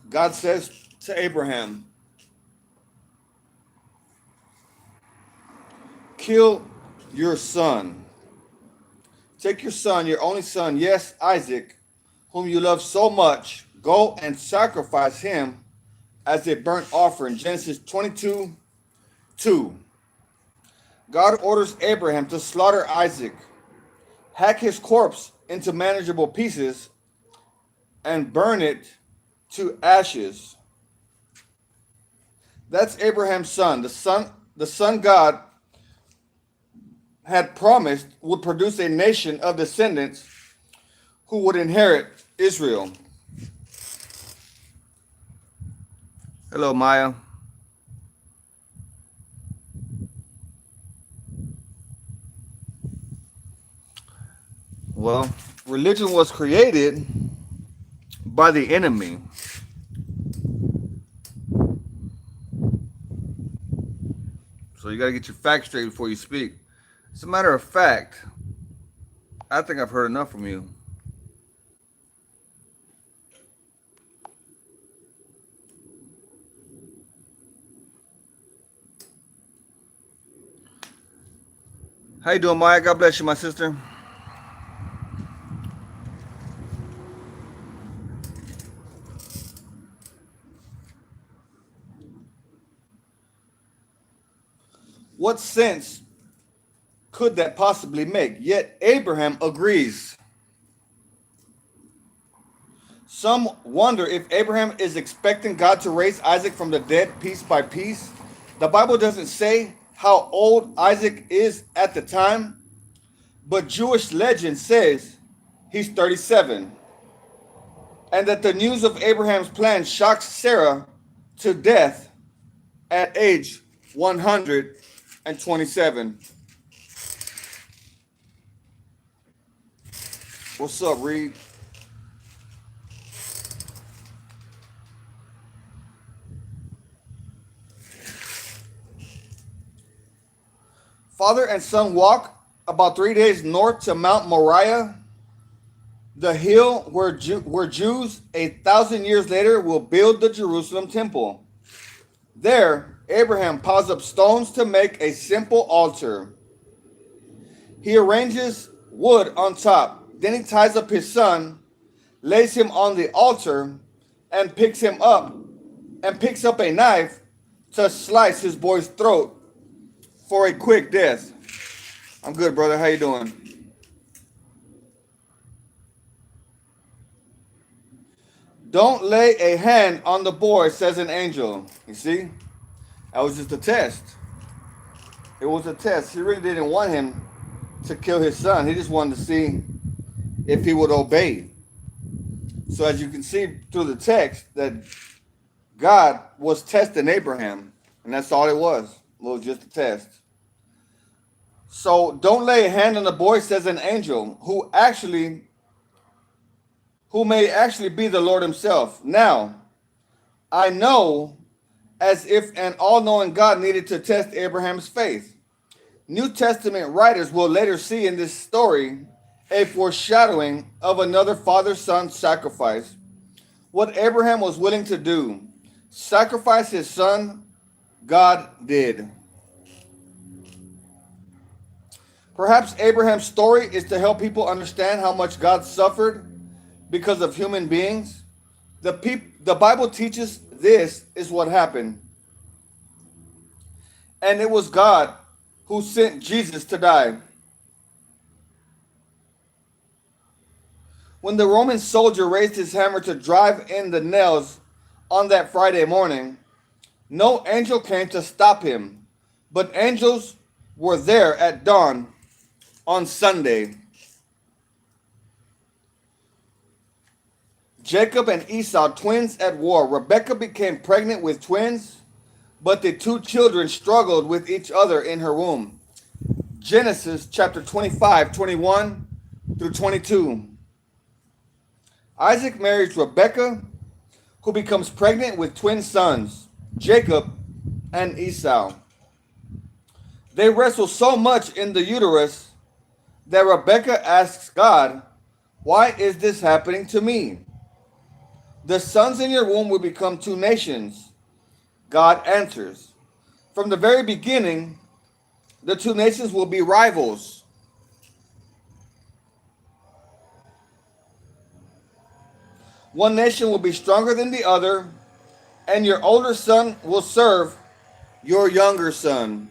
God says to Abraham, kill your son. Take your son, your only son, yes, Isaac, whom you love so much. Go and sacrifice him as a burnt offering. Genesis 22:2. God orders Abraham to slaughter Isaac, hack his corpse into manageable pieces, and burn it to ashes. That's Abraham's son. The son God had promised would produce a nation of descendants who would inherit Israel. Hello, Maya. Well, religion was created by the enemy. So you got to get your facts straight before you speak. As a matter of fact, I think I've heard enough from you. How you doing, Maya? God bless you, my sister. What sense could that possibly make? Yet Abraham agrees. Some wonder if Abraham is expecting God to raise Isaac from the dead piece by piece. The Bible doesn't say how old Isaac is at the time, but Jewish legend says he's 37, and that the news of Abraham's plan shocks Sarah to death at age 127. What's up, Reed? Father and son walk about 3 days north to Mount Moriah, the hill where Jews 1,000 years later will build the Jerusalem temple. There, Abraham piles up stones to make a simple altar. He arranges wood on top. Then he ties up his son, lays him on the altar, and picks up a knife to slice his boy's throat for a quick death. I'm good, brother. How you doing? Don't lay a hand on the boy, says an angel. You see? That was just a test. It was a test. He really didn't want him to kill his son. He just wanted to see if he would obey. So as you can see through the text, that God was testing Abraham. And that's all it was. It was just a test. So don't lay a hand on the boy, says an angel, who may actually be the Lord himself. Now, I know as if an all-knowing God needed to test Abraham's faith. New Testament writers will later see in this story a foreshadowing of another father-son sacrifice. What Abraham was willing to do, sacrifice his son, God did. Perhaps Abraham's story is to help people understand how much God suffered because of human beings. The Bible teaches this is what happened. And it was God who sent Jesus to die. When the Roman soldier raised his hammer to drive in the nails on that Friday morning, no angel came to stop him, but angels were there at dawn on Sunday. Jacob and Esau, twins at war. Rebekah became pregnant with twins, but the two children struggled with each other in her womb. Genesis chapter 25, 21 through 22. Isaac marries Rebekah, who becomes pregnant with twin sons, Jacob and Esau. They wrestle so much in the uterus that Rebekah asks God, "Why is this happening to me?" The sons in your womb will become two nations. God answers. From the very beginning, the two nations will be rivals. One nation will be stronger than the other, and your older son will serve your younger son.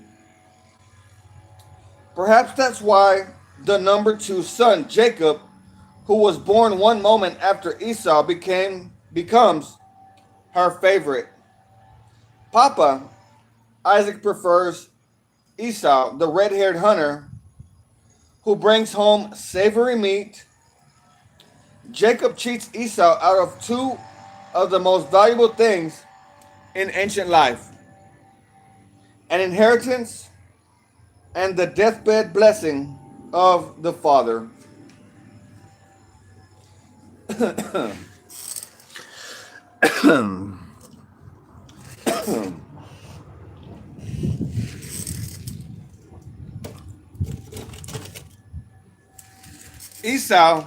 Perhaps that's why the number two son, Jacob, who was born one moment after Esau, becomes her favorite. Papa, Isaac prefers Esau, the red-haired hunter, who brings home savory meat. Jacob cheats Esau out of two of the most valuable things in ancient life: an inheritance and the deathbed blessing of the father. Esau,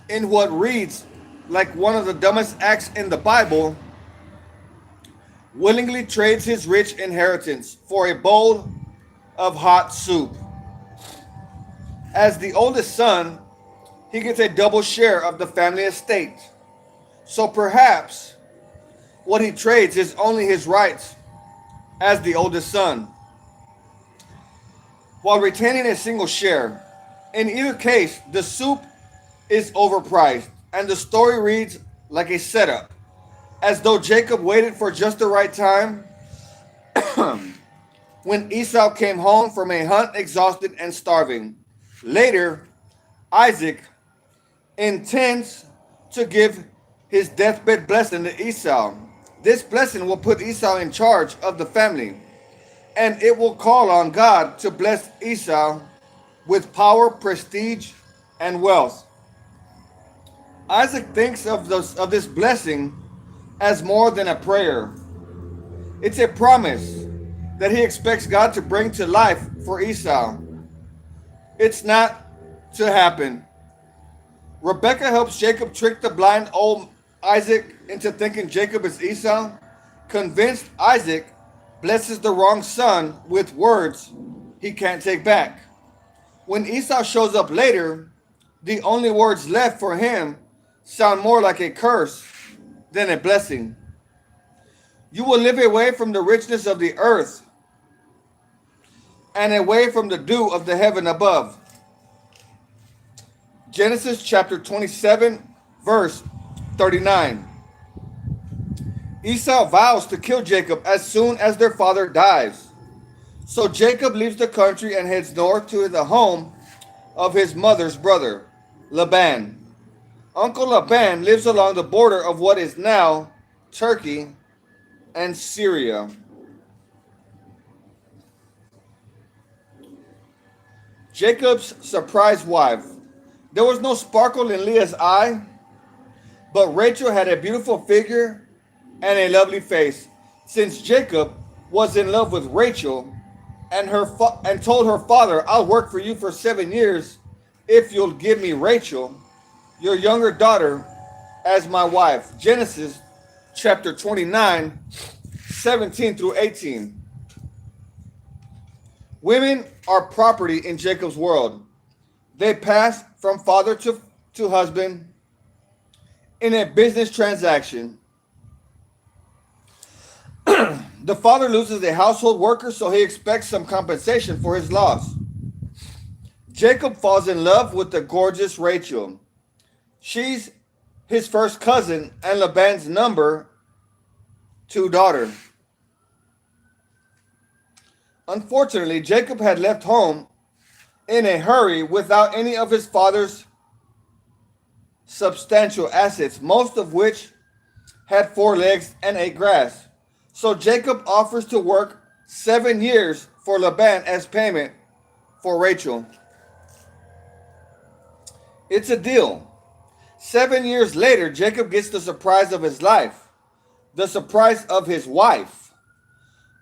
in what reads like one of the dumbest acts in the Bible, willingly trades his rich inheritance for a bowl of hot soup. As the oldest son, he gets a double share of the family estate. So perhaps what he trades is only his rights as the oldest son, while retaining a single share. In either case, the soup is overpriced, and the story reads like a setup, as though Jacob waited for just the right time. When Esau came home from a hunt exhausted and starving. Later, Isaac intends to give his deathbed blessing to Esau. This blessing will put Esau in charge of the family, and it will call on God to bless Esau with power, prestige, and wealth. Isaac thinks of this blessing as more than a prayer. It's a promise that he expects God to bring to life for Esau. It's not to happen. Rebekah helps Jacob trick the blind old Isaac into thinking Jacob is Esau. Convinced, Isaac blesses the wrong son with words he can't take back. When Esau shows up later, the only words left for him sound more like a curse than a blessing. You will live away from the richness of the earth and away from the dew of the heaven above. Genesis chapter 27, verse 39. Esau vows to kill Jacob as soon as their father dies. So Jacob leaves the country and heads north to the home of his mother's brother, Laban. Uncle Laban lives along the border of what is now Turkey and Syria. Jacob's surprised wife. There was no sparkle in Leah's eye, but Rachel had a beautiful figure and a lovely face. Since Jacob was in love with Rachel and told her father, "I'll work for you for 7 years if you'll give me Rachel, your younger daughter, as my wife." Genesis chapter 29, 17 through 18. Women are property in Jacob's world. They pass from father to husband in a business transaction. The father loses a household worker, so he expects some compensation for his loss. Jacob falls in love with the gorgeous Rachel. She's his first cousin and Laban's number 2 daughter. Unfortunately, Jacob had left home in a hurry without any of his father's substantial assets, most of which had 4 legs and ate grass. So Jacob offers to work 7 years for Laban as payment for Rachel. It's a deal. 7 years later, Jacob gets the surprise of his life, the surprise of his wife.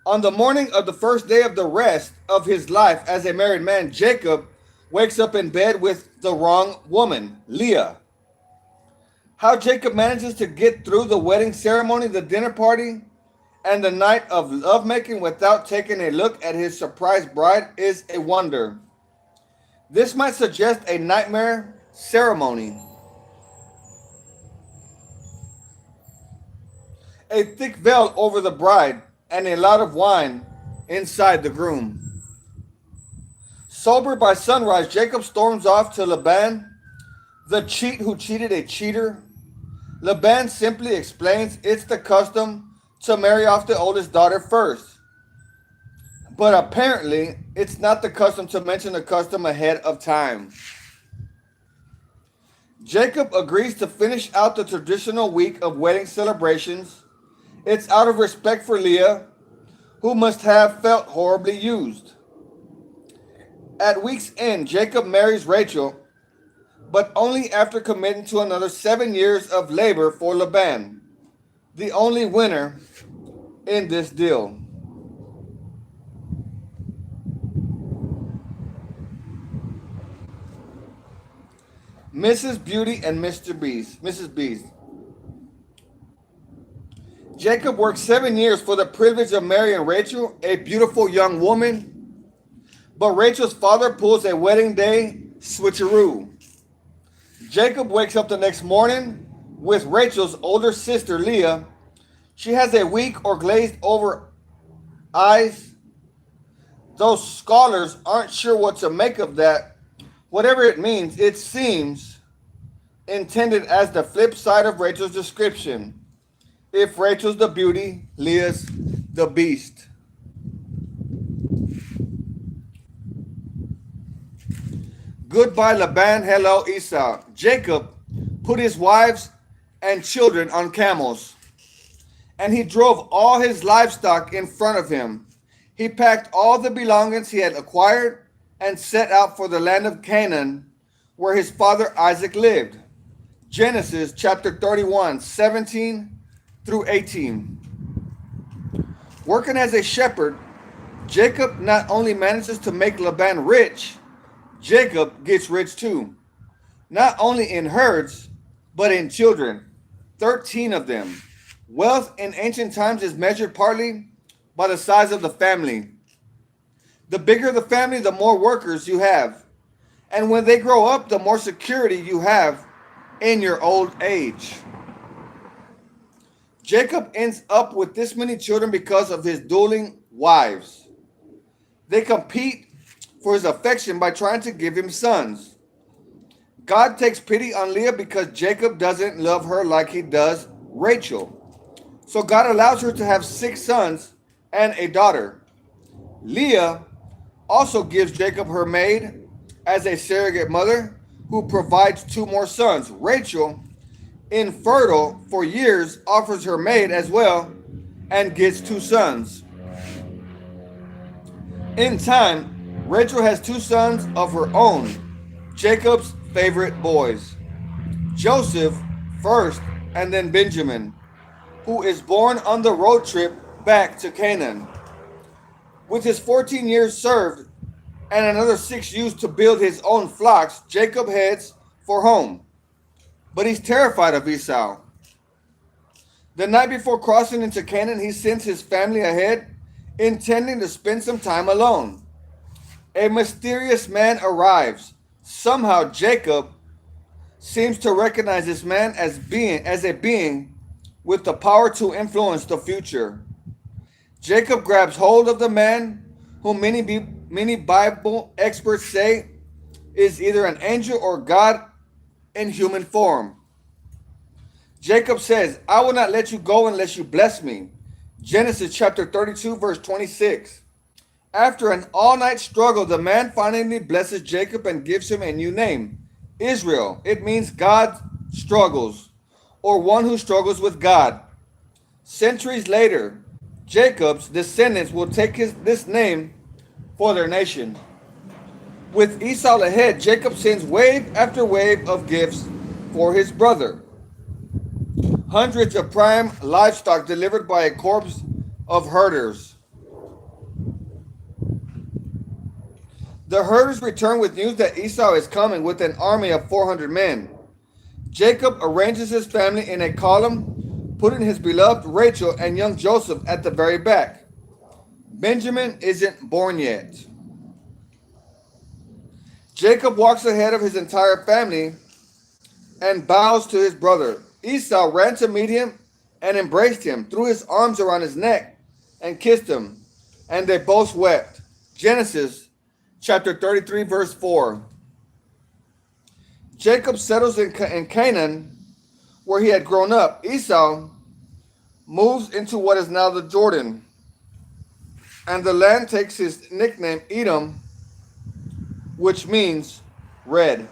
On the morning of the first day of the rest of his life as a married man, Jacob wakes up in bed with the wrong woman, Leah. How Jacob manages to get through the wedding ceremony, the dinner party, and the night of lovemaking without taking a look at his surprise bride is a wonder. This might suggest a nightmare ceremony. A thick veil over the bride and a lot of wine inside the groom. Sober by sunrise, Jacob storms off to Laban, the cheat who cheated a cheater. Laban simply explains it's the custom to marry off the oldest daughter first. But apparently, it's not the custom to mention the custom ahead of time. Jacob agrees to finish out the traditional week of wedding celebrations. It's out of respect for Leah, who must have felt horribly used. At week's end, Jacob marries Rachel, but only after committing to another 7 years of labor for Laban, the only winner in this deal. Mrs. Beauty and Mrs. Beast. Jacob worked 7 years for the privilege of marrying Rachel, a beautiful young woman, but Rachel's father pulls a wedding day switcheroo. Jacob wakes up the next morning with Rachel's older sister, Leah. She has a weak or glazed over eyes. Those scholars aren't sure what to make of that. Whatever it means, it seems intended as the flip side of Rachel's description. If Rachel's the beauty, Leah's the beast. Goodbye, Laban. Hello, Esau. Jacob put his wives and children on camels, and he drove all his livestock in front of him. He packed all the belongings he had acquired and set out for the land of Canaan, where his father Isaac lived. Genesis chapter 31, 17 through 18. Working as a shepherd, Jacob not only manages to make Laban rich, Jacob gets rich too. Not only in herds, but in children, 13 of them. Wealth in ancient times is measured partly by the size of the family. The bigger the family, the more workers you have. And when they grow up, the more security you have in your old age. Jacob ends up with this many children because of his dueling wives. They compete for his affection by trying to give him sons. God takes pity on Leah because Jacob doesn't love her like he does Rachel. So God allows her to have 6 sons and a daughter. Leah also gives Jacob her maid as a surrogate mother who provides 2 more sons. Rachel, infertile for years, offers her maid as well and gets 2 sons. In time, Rachel has 2 sons of her own, Jacob's favorite boys. Joseph first and then Benjamin, who is born on the road trip back to Canaan. With his 14 years served and another 6 used to build his own flocks, Jacob heads for home. But he's terrified of Esau. The night before crossing into Canaan, he sends his family ahead, intending to spend some time alone. A mysterious man arrives. Somehow Jacob seems to recognize this man as a being with the power to influence the future. Jacob grabs hold of the man, whom many Bible experts say is either an angel or God in human form. Jacob says, "I will not let you go unless you bless me." Genesis chapter 32, verse 26. After an all-night struggle, the man finally blesses Jacob and gives him a new name, Israel. It means God struggles, or one who struggles with God. Centuries later, Jacob's descendants will take this name for their nation. With Esau ahead, Jacob sends wave after wave of gifts for his brother. Hundreds of prime livestock delivered by a corps of herders. The herders return with news that Esau is coming with an army of 400 men. Jacob arranges his family in a column, putting his beloved Rachel and young Joseph at the very back. Benjamin isn't born yet. Jacob walks ahead of his entire family and bows to his brother. Esau ran to meet him and embraced him, threw his arms around his neck, and kissed him, and they both wept. Genesis chapter 33, verse 4. Jacob settles in Canaan, where he had grown up. Esau moves into what is now the Jordan, and the land takes his nickname Edom, which means red.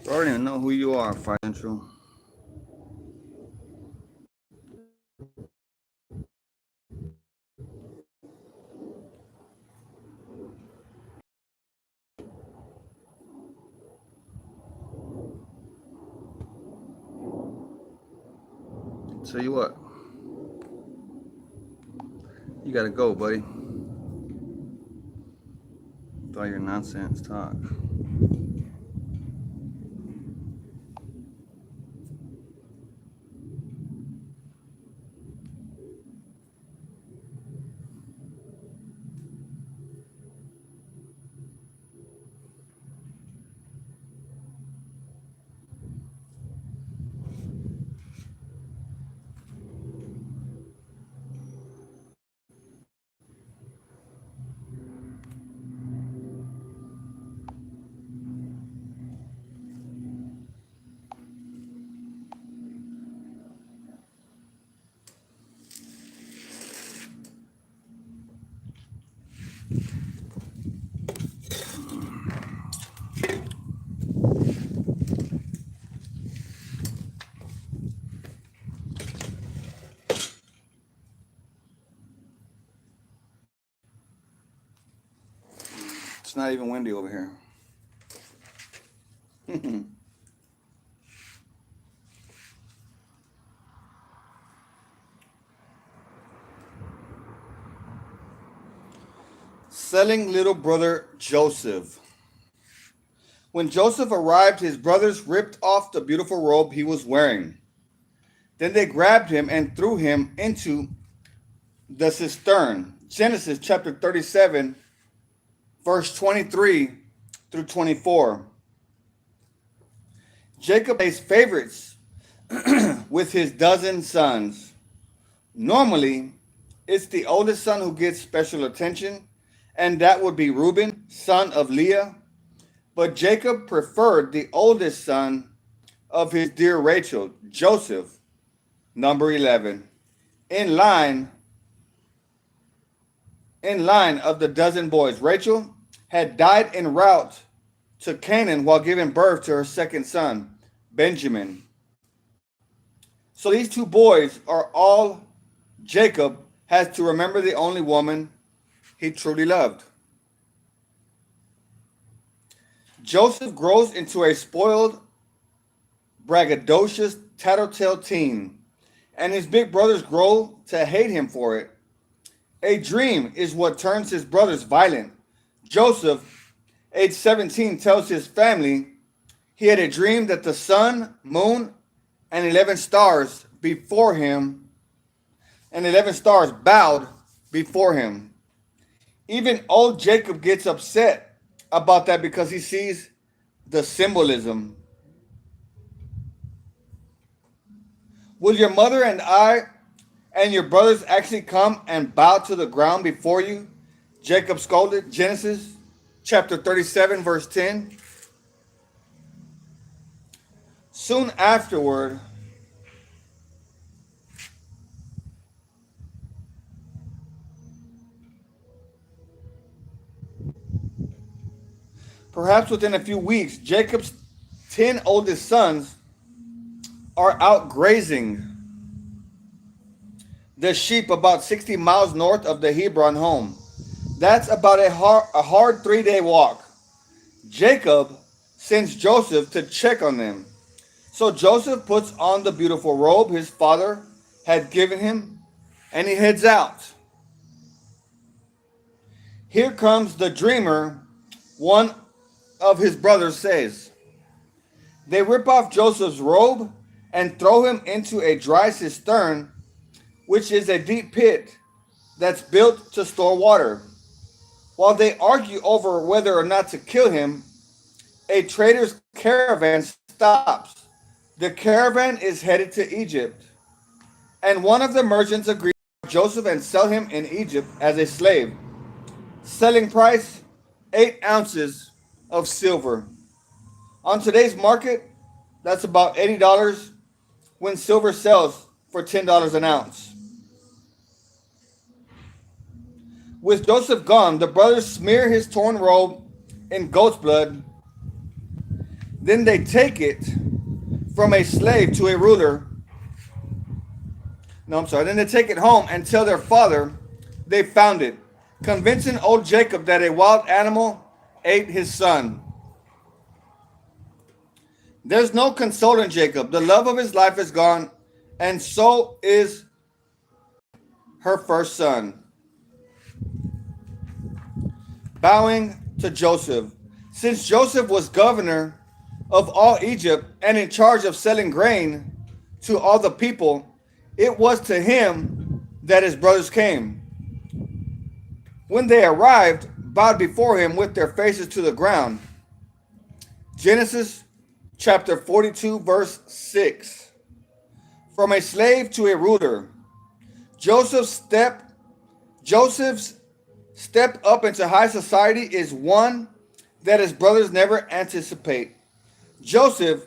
I don't even know who you are, Fight Central. Tell you what, you gotta go, buddy. With all your nonsense talk. It's not even windy over here. Selling little brother Joseph. When Joseph arrived, his brothers ripped off the beautiful robe he was wearing. Then they grabbed him and threw him into the cistern. Genesis chapter 37, verse 23 through 24. Jacob plays favorites with his dozen sons. Normally, it's the oldest son who gets special attention, and that would be Reuben, son of Leah. But Jacob preferred the oldest son of his dear Rachel, Joseph, number 11, in line of the dozen boys. Rachel had died en route to Canaan while giving birth to her second son, Benjamin. So these two boys are all Jacob has to remember, the only woman he truly loved. Joseph grows into a spoiled, braggadocious, tattletale teen, and his big brothers grow to hate him for it. A dream is what turns his brothers violent. Joseph, age 17, tells his family he had a dream that the sun, moon, and 11 stars before him, and 11 stars bowed before him. Even old Jacob gets upset about that because he sees the symbolism. Will your mother and I and your brothers actually come and bow to the ground before you? Jacob scolded. Genesis chapter 37, verse 10. Soon afterward, perhaps within a few weeks, Jacob's 10 oldest sons are out grazing the sheep about 60 miles north of the Hebron home. That's about a hard 3-day walk. Jacob sends Joseph to check on them. So Joseph puts on the beautiful robe his father had given him, and he heads out. Here comes the dreamer, one of his brothers says. They rip off Joseph's robe and throw him into a dry cistern, which is a deep pit that's built to store water. While they argue over whether or not to kill him, a trader's caravan stops. The caravan is headed to Egypt, and one of the merchants agrees to Joseph and sell him in Egypt as a slave. Selling price, 8 ounces of silver. On today's market, that's about $80 when silver sells for $10 an ounce. With Joseph gone, the brothers smear his torn robe in goat's blood. Then they take it from a slave to a ruler. No, I'm sorry. Then they take it home and tell their father they found it, convincing old Jacob that a wild animal ate his son. There's no consoling Jacob. The love of his life is gone, and so is her first son. Bowing to Joseph. Since Joseph was governor of all Egypt and in charge of selling grain to all the people, it was to him that his brothers came. When they arrived, bowed before him with their faces to the ground. Genesis chapter 42, verse 6. From a slave to a ruler. Joseph's step up into high society is one that his brothers never anticipate. Joseph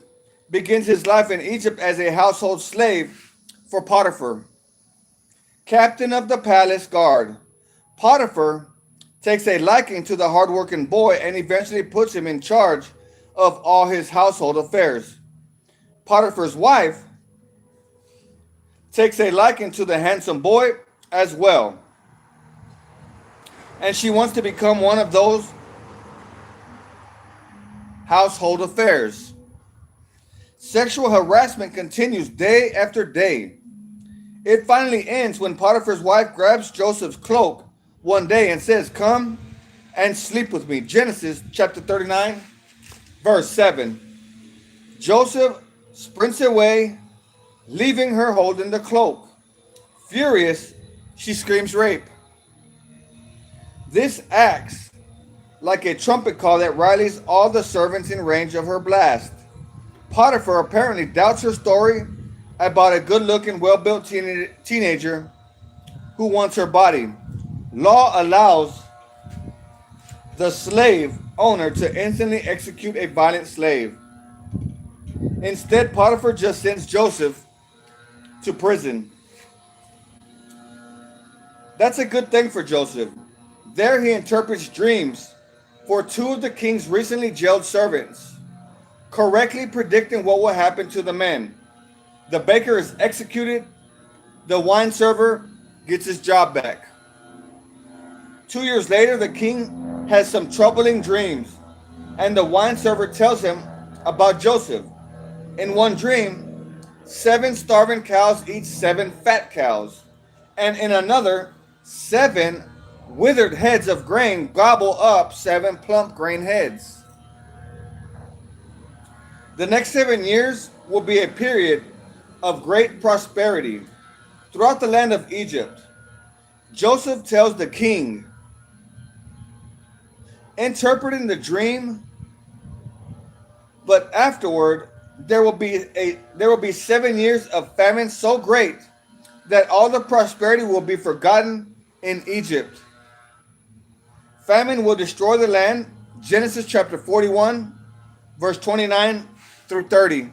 begins his life in Egypt as a household slave for Potiphar, captain of the palace guard. Potiphar takes a liking to the hardworking boy and eventually puts him in charge of all his household affairs. Potiphar's wife takes a liking to the handsome boy as well, and she wants to become one of those household affairs. Sexual harassment continues day after day. It finally ends when Potiphar's wife grabs Joseph's cloak one day and says, "Come and sleep with me." Genesis chapter 39, verse 7. Joseph sprints away, leaving her holding the cloak. Furious, she screams rape. This acts like a trumpet call that rallies all the servants in range of her blast. Potiphar apparently doubts her story about a good-looking, well-built teenager who wants her body. Law allows the slave owner to instantly execute a violent slave. Instead, Potiphar just sends Joseph to prison. That's a good thing for Joseph. There he interprets dreams for two of the king's recently jailed servants, correctly predicting what will happen to the men. The baker is executed. The wine server gets his job back. 2 years later, the king has some troubling dreams, and the wine server tells him about Joseph. In one dream, 7 starving cows eat 7 fat cows, and in another, 7 withered heads of grain gobble up 7 plump grain heads. The next 7 years will be a period of great prosperity throughout the land of Egypt. Joseph tells the king, interpreting the dream, but afterward there will be 7 years of famine so great that all the prosperity will be forgotten in Egypt. Famine will destroy the land. Genesis chapter 41, verse 29 through 30.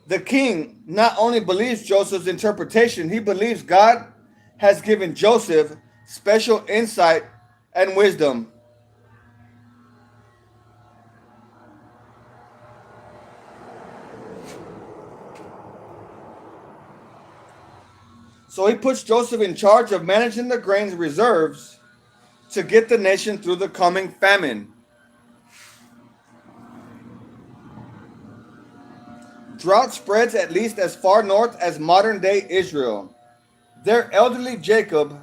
The king not only believes Joseph's interpretation, he believes God has given Joseph special insight and wisdom. So he puts Joseph in charge of managing the grain reserves to get the nation through the coming famine. Drought spreads at least as far north as modern-day Israel. Their elderly Jacob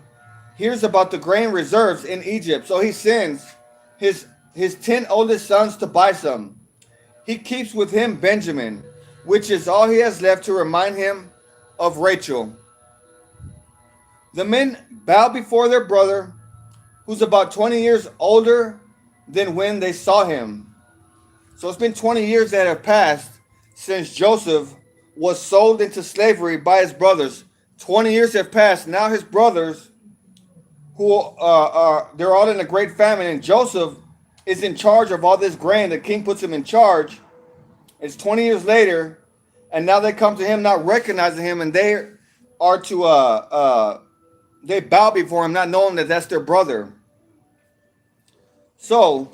hears about the grain reserves in Egypt, so he sends his 10 oldest sons to buy some. He keeps with him Benjamin, which is all he has left to remind him of Rachel. The men bow before their brother, who's about 20 years older than when they saw him. So it's been 20 years that have passed since Joseph was sold into slavery by his brothers. 20 years have passed. Now his brothers, they're all in a great famine, and Joseph is in charge of all this grain. The king puts him in charge. It's 20 years later, and now they come to him not recognizing him, and they are to they bow before him, not knowing that that's their brother. So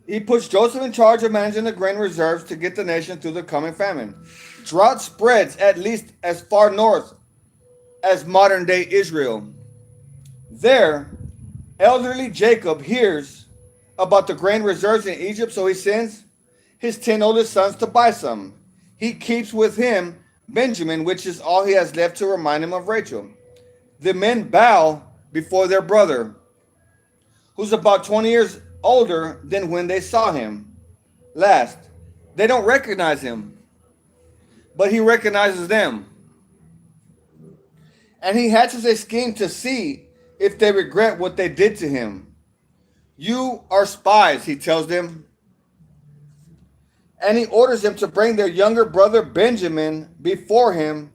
He puts Joseph in charge of managing the grain reserves to get the nation through the coming famine. Drought spreads at least as far north as modern day Israel. There, elderly Jacob hears about the grain reserves in Egypt, so he sends his 10 oldest sons to buy some. He keeps with him Benjamin, which is all he has left to remind him of Rachel. The men bow before their brother, who's about 20 years older than when they saw him last. They don't recognize him, but he recognizes them. And he hatches a scheme to see if they regret what they did to him. You are spies, he tells them. And he orders them to bring their younger brother Benjamin before him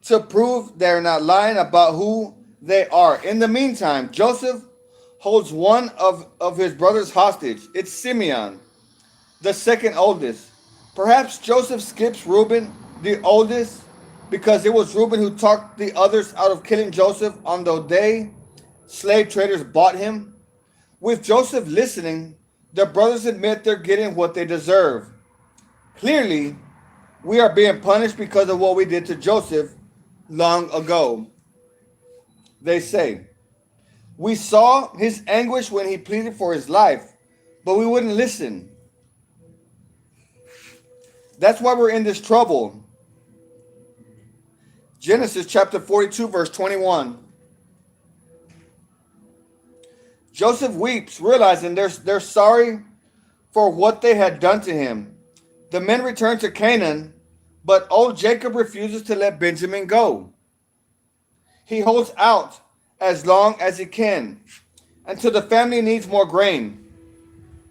to prove they're not lying about who they are. In the meantime, Joseph holds one of his brothers hostage. It's Simeon, the second oldest. Perhaps Joseph skips Reuben, the oldest, because it was Reuben who talked the others out of killing Joseph on the day slave traders bought him. With Joseph listening, the brothers admit they're getting what they deserve. Clearly, we are being punished because of what we did to Joseph long ago. They say, we saw his anguish when he pleaded for his life, but we wouldn't listen. That's why we're in this trouble. Genesis chapter 42, verse 21. Joseph weeps, realizing they're sorry for what they had done to him. The men return to Canaan, but old Jacob refuses to let Benjamin go. He holds out as long as he can until the family needs more grain.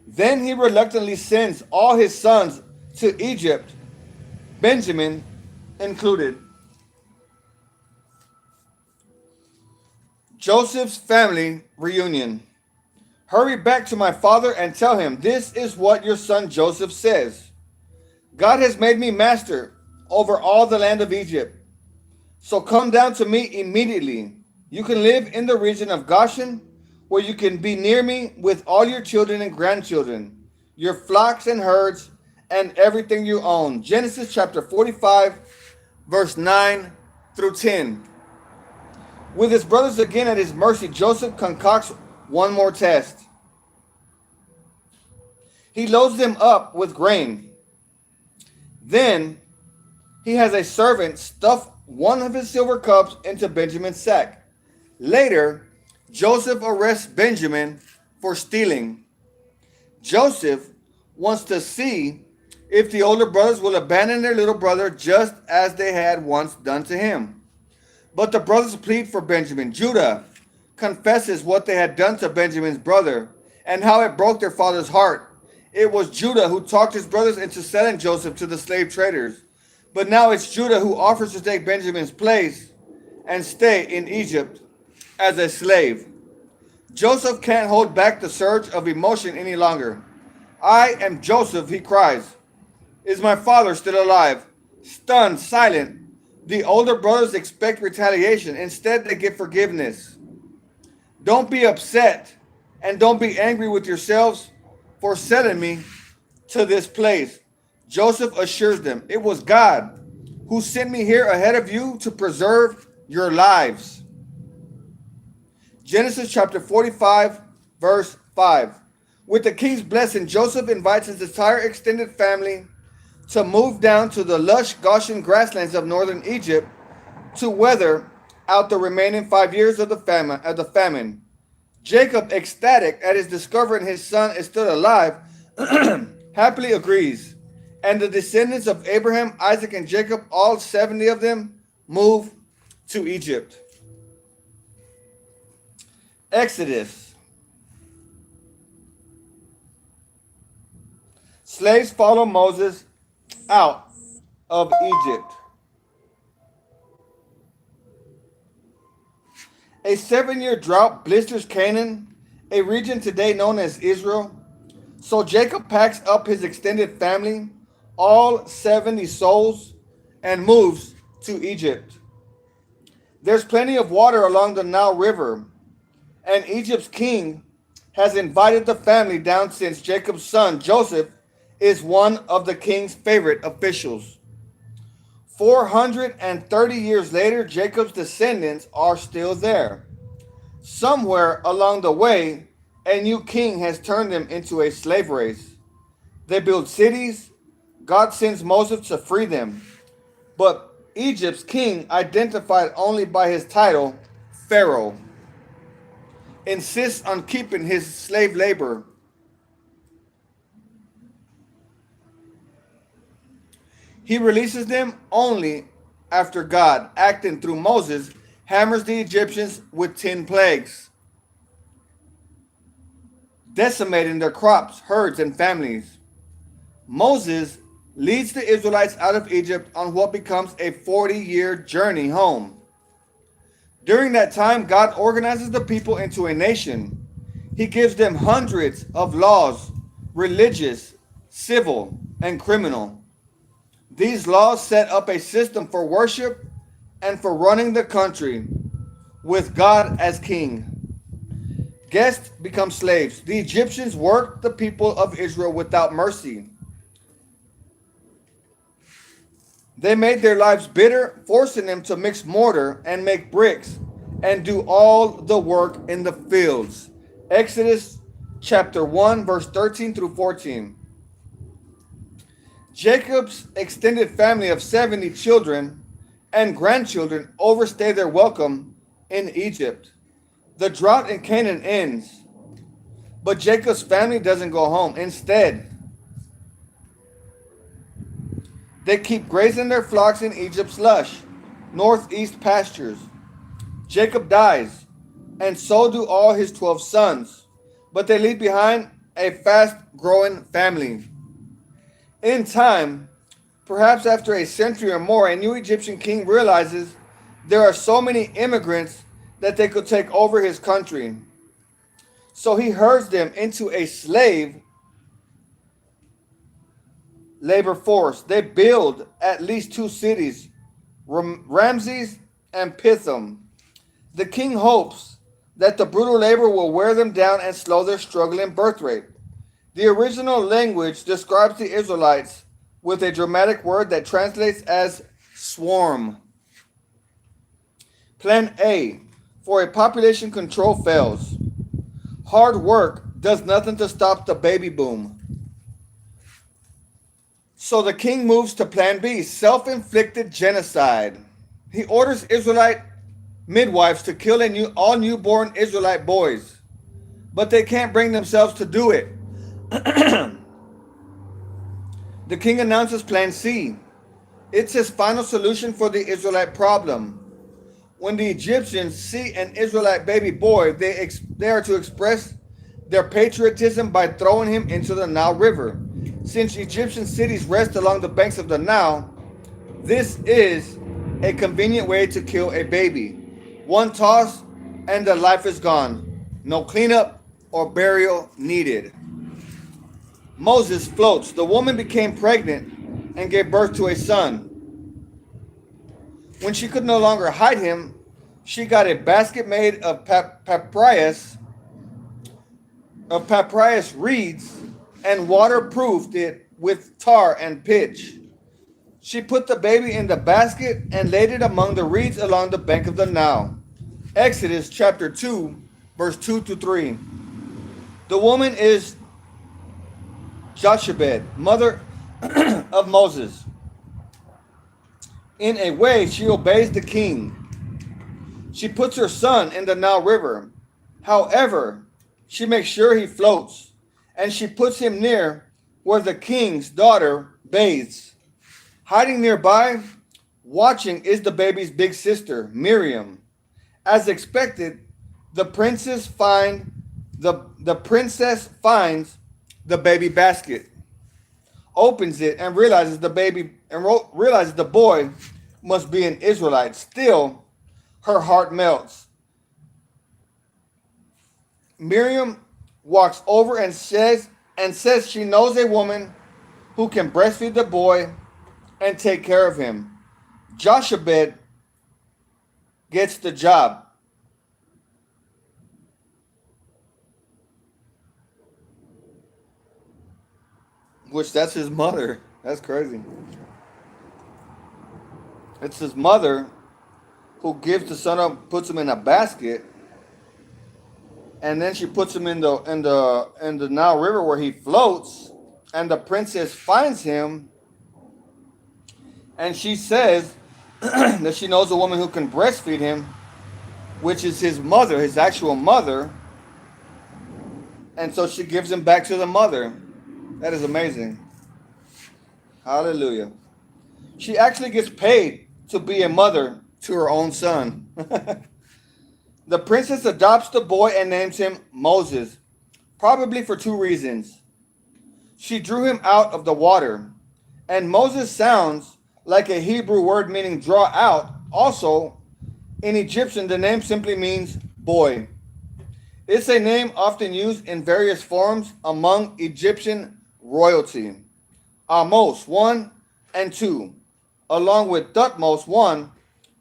Then he reluctantly sends all his sons to Egypt, Benjamin included. Joseph's family reunion. Hurry back to my father and tell him, this is what your son Joseph says. God has made me master over all the land of Egypt. So come down to me immediately. You can live in the region of Goshen, where you can be near me with all your children and grandchildren, your flocks and herds, and everything you own. Genesis chapter 45, verse 9 through 10. With his brothers again at his mercy, Joseph concocts one more test. He loads them up with grain. Then he has a servant stuff one of his silver cups into Benjamin's sack. Later, Joseph arrests Benjamin for stealing. Joseph wants to see if the older brothers will abandon their little brother just as they had once done to him. But the brothers plead for Benjamin. Judah confesses what they had done to Benjamin's brother and how it broke their father's heart. It was Judah who talked his brothers into selling Joseph to the slave traders. But now it's Judah who offers to take Benjamin's place and stay in Egypt as a slave. Joseph can't hold back the surge of emotion any longer. I am Joseph, he cries. Is my father still alive? Stunned, silent, the older brothers expect retaliation. Instead, they get forgiveness. Don't be upset and don't be angry with yourselves for sending me to this place. Joseph assures them, it was God who sent me here ahead of you to preserve your lives. Genesis chapter 45, verse 5. With the king's blessing, Joseph invites his entire extended family to move down to the lush Goshen grasslands of northern Egypt to weather out the remaining 5 years of the famine. Jacob, ecstatic at his discovering his son is still alive, happily agrees. And the descendants of Abraham, Isaac, and Jacob, all 70 of them, move to Egypt. Exodus. Slaves follow Moses out of Egypt. A 7-year drought blisters Canaan, a region today known as Israel. So Jacob packs up his extended family, all 70 souls, and moves to Egypt. There's plenty of water along the Nile River, and Egypt's king has invited the family down since Jacob's son Joseph is one of the king's favorite officials. 430 years later, Jacob's descendants are still there. Somewhere along the way, a new king has turned them into a slave race. They build cities. God sends Moses to free them. But Egypt's king, identified only by his title, Pharaoh, insists on keeping his slave labor. He releases them only after God, acting through Moses, hammers the Egyptians with 10 plagues, decimating their crops, herds, and families. Moses leads the Israelites out of Egypt on what becomes a 40-year journey home. During that time, God organizes the people into a nation. He gives them hundreds of laws, religious, civil, and criminal. These laws set up a system for worship and for running the country, with God as king. Guests become slaves. The Egyptians worked the people of Israel without mercy. They made their lives bitter, forcing them to mix mortar and make bricks and do all the work in the fields. Exodus chapter 1, verse 13 through 14. Jacob's extended family of 70 children and grandchildren overstay their welcome in Egypt. The drought in Canaan ends, but Jacob's family doesn't go home. Instead, they keep grazing their flocks in Egypt's lush, northeast pastures. Jacob dies, and so do all his 12 sons, but they leave behind a fast-growing family. In time, perhaps after a century or more, a new Egyptian king realizes there are so many immigrants that they could take over his country. So he herds them into a slave labor force. They build at least 2 cities, Ramses and Pithom. The king hopes that the brutal labor will wear them down and slow their struggling birth rate. The original language describes the Israelites with a dramatic word that translates as swarm. Plan A for a population control fails. Hard work does nothing to stop the baby boom. So the king moves to plan B, self-inflicted genocide. He orders Israelite midwives to kill all newborn Israelite boys, but they can't bring themselves to do it. The king announces Plan C. It's his final solution for the Israelite problem. When the Egyptians see an Israelite baby boy, they are to express their patriotism by throwing him into the Nile River. Since Egyptian cities rest along the banks of the Nile, this is a convenient way to kill a baby. One toss and the life is gone. No cleanup or burial needed. Moses floats. The woman became pregnant and gave birth to a son. When she could no longer hide him, she got a basket made of papyrus reeds and waterproofed it with tar and pitch. She put the baby in the basket and laid it among the reeds along the bank of the Nile. Exodus chapter 2, verse 2 to 3. The woman is Jochebed, mother of Moses. In a way, she obeys the king. She puts her son in the Nile River. However, she makes sure he floats, and she puts him near where the king's daughter bathes. Hiding nearby, watching, is the baby's big sister, Miriam. As expected, the princess finds the baby basket, opens it, and realizes the boy must be an Israelite. Still, her heart melts. Miriam walks over and says she knows a woman who can breastfeed the boy and take care of him. Jochebed gets the job. which that's his mother. That's crazy. It's his mother who gives the son up, puts him in a basket, and then she puts him in the Nile River where he floats, and the princess finds him, and she says that she knows a woman who can breastfeed him, which is his mother, his actual mother, and so she gives him back to the mother. That is amazing. Hallelujah. She actually gets paid to be a mother to her own son. The princess adopts the boy and names him Moses, probably for two reasons. She drew him out of the water, and Moses sounds like a Hebrew word meaning draw out. Also, in Egyptian, the name simply means boy. It's a name often used in various forms among Egyptian royalty. Ahmose 1 and 2, along with Thutmose 1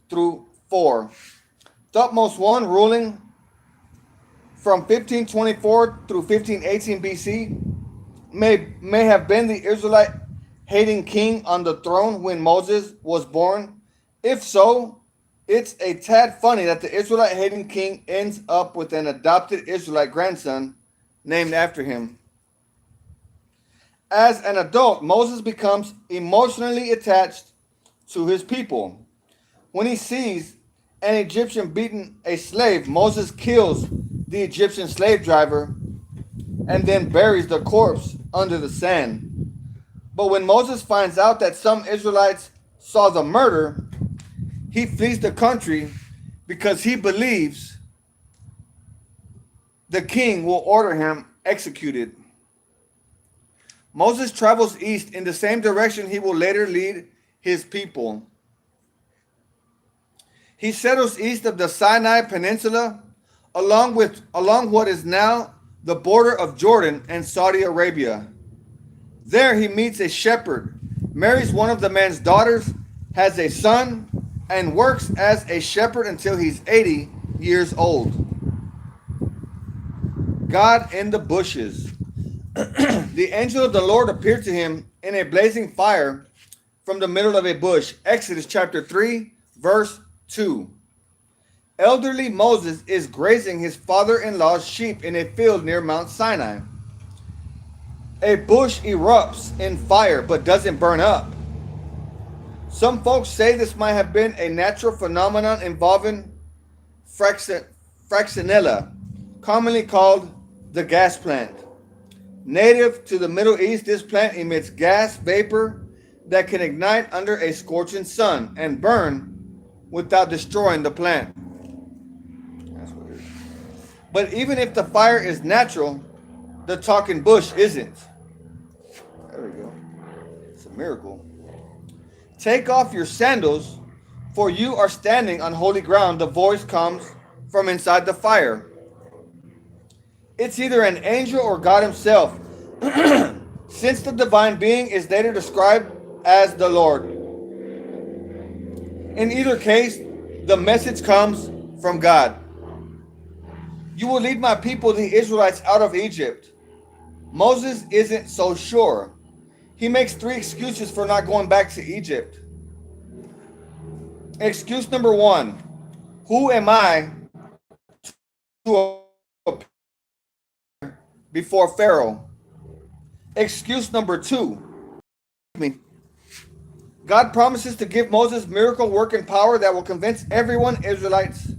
through 4. Thutmose I, ruling from 1524 through 1518 BC, may have been the Israelite hating king on the throne when Moses was born. If so, it's a tad funny that the Israelite hating king ends up with an adopted Israelite grandson named after him. As an adult, Moses becomes emotionally attached to his people. When he sees an Egyptian beating a slave, Moses kills the Egyptian slave driver and then buries the corpse under the sand. But when Moses finds out that some Israelites saw the murder, he flees the country because he believes the king will order him executed. Moses travels east in the same direction he will later lead his people. He settles east of the Sinai Peninsula along what is now the border of Jordan and Saudi Arabia. There he meets a shepherd, marries one of the man's daughters, has a son, and works as a shepherd until he's 80 years old. God in the bushes. The angel of the Lord appeared to him in a blazing fire from the middle of a bush. Exodus chapter 3, verse 2. Elderly Moses is grazing his father-in-law's sheep in a field near Mount Sinai. A bush erupts in fire but doesn't burn up. Some folks say this might have been a natural phenomenon involving Fraxinella, commonly called the gas plant. Native to the Middle East, this plant emits gas vapor that can ignite under a scorching sun and burn without destroying the plant. That's what it is. But even if the fire is natural, the talking bush isn't. There we go. It's a miracle. Take off your sandals, for you are standing on holy ground. The voice comes from inside the fire. It's either an angel or God himself, since the divine being is later described as the Lord. In either case, the message comes from God. You will lead my people, the Israelites, out of Egypt. Moses isn't so sure. He makes 3 excuses for not going back to Egypt. Excuse number 1, who am I to appear before Pharaoh? Excuse number 2, God promises to give Moses miracle working power that will convince everyone, Israelites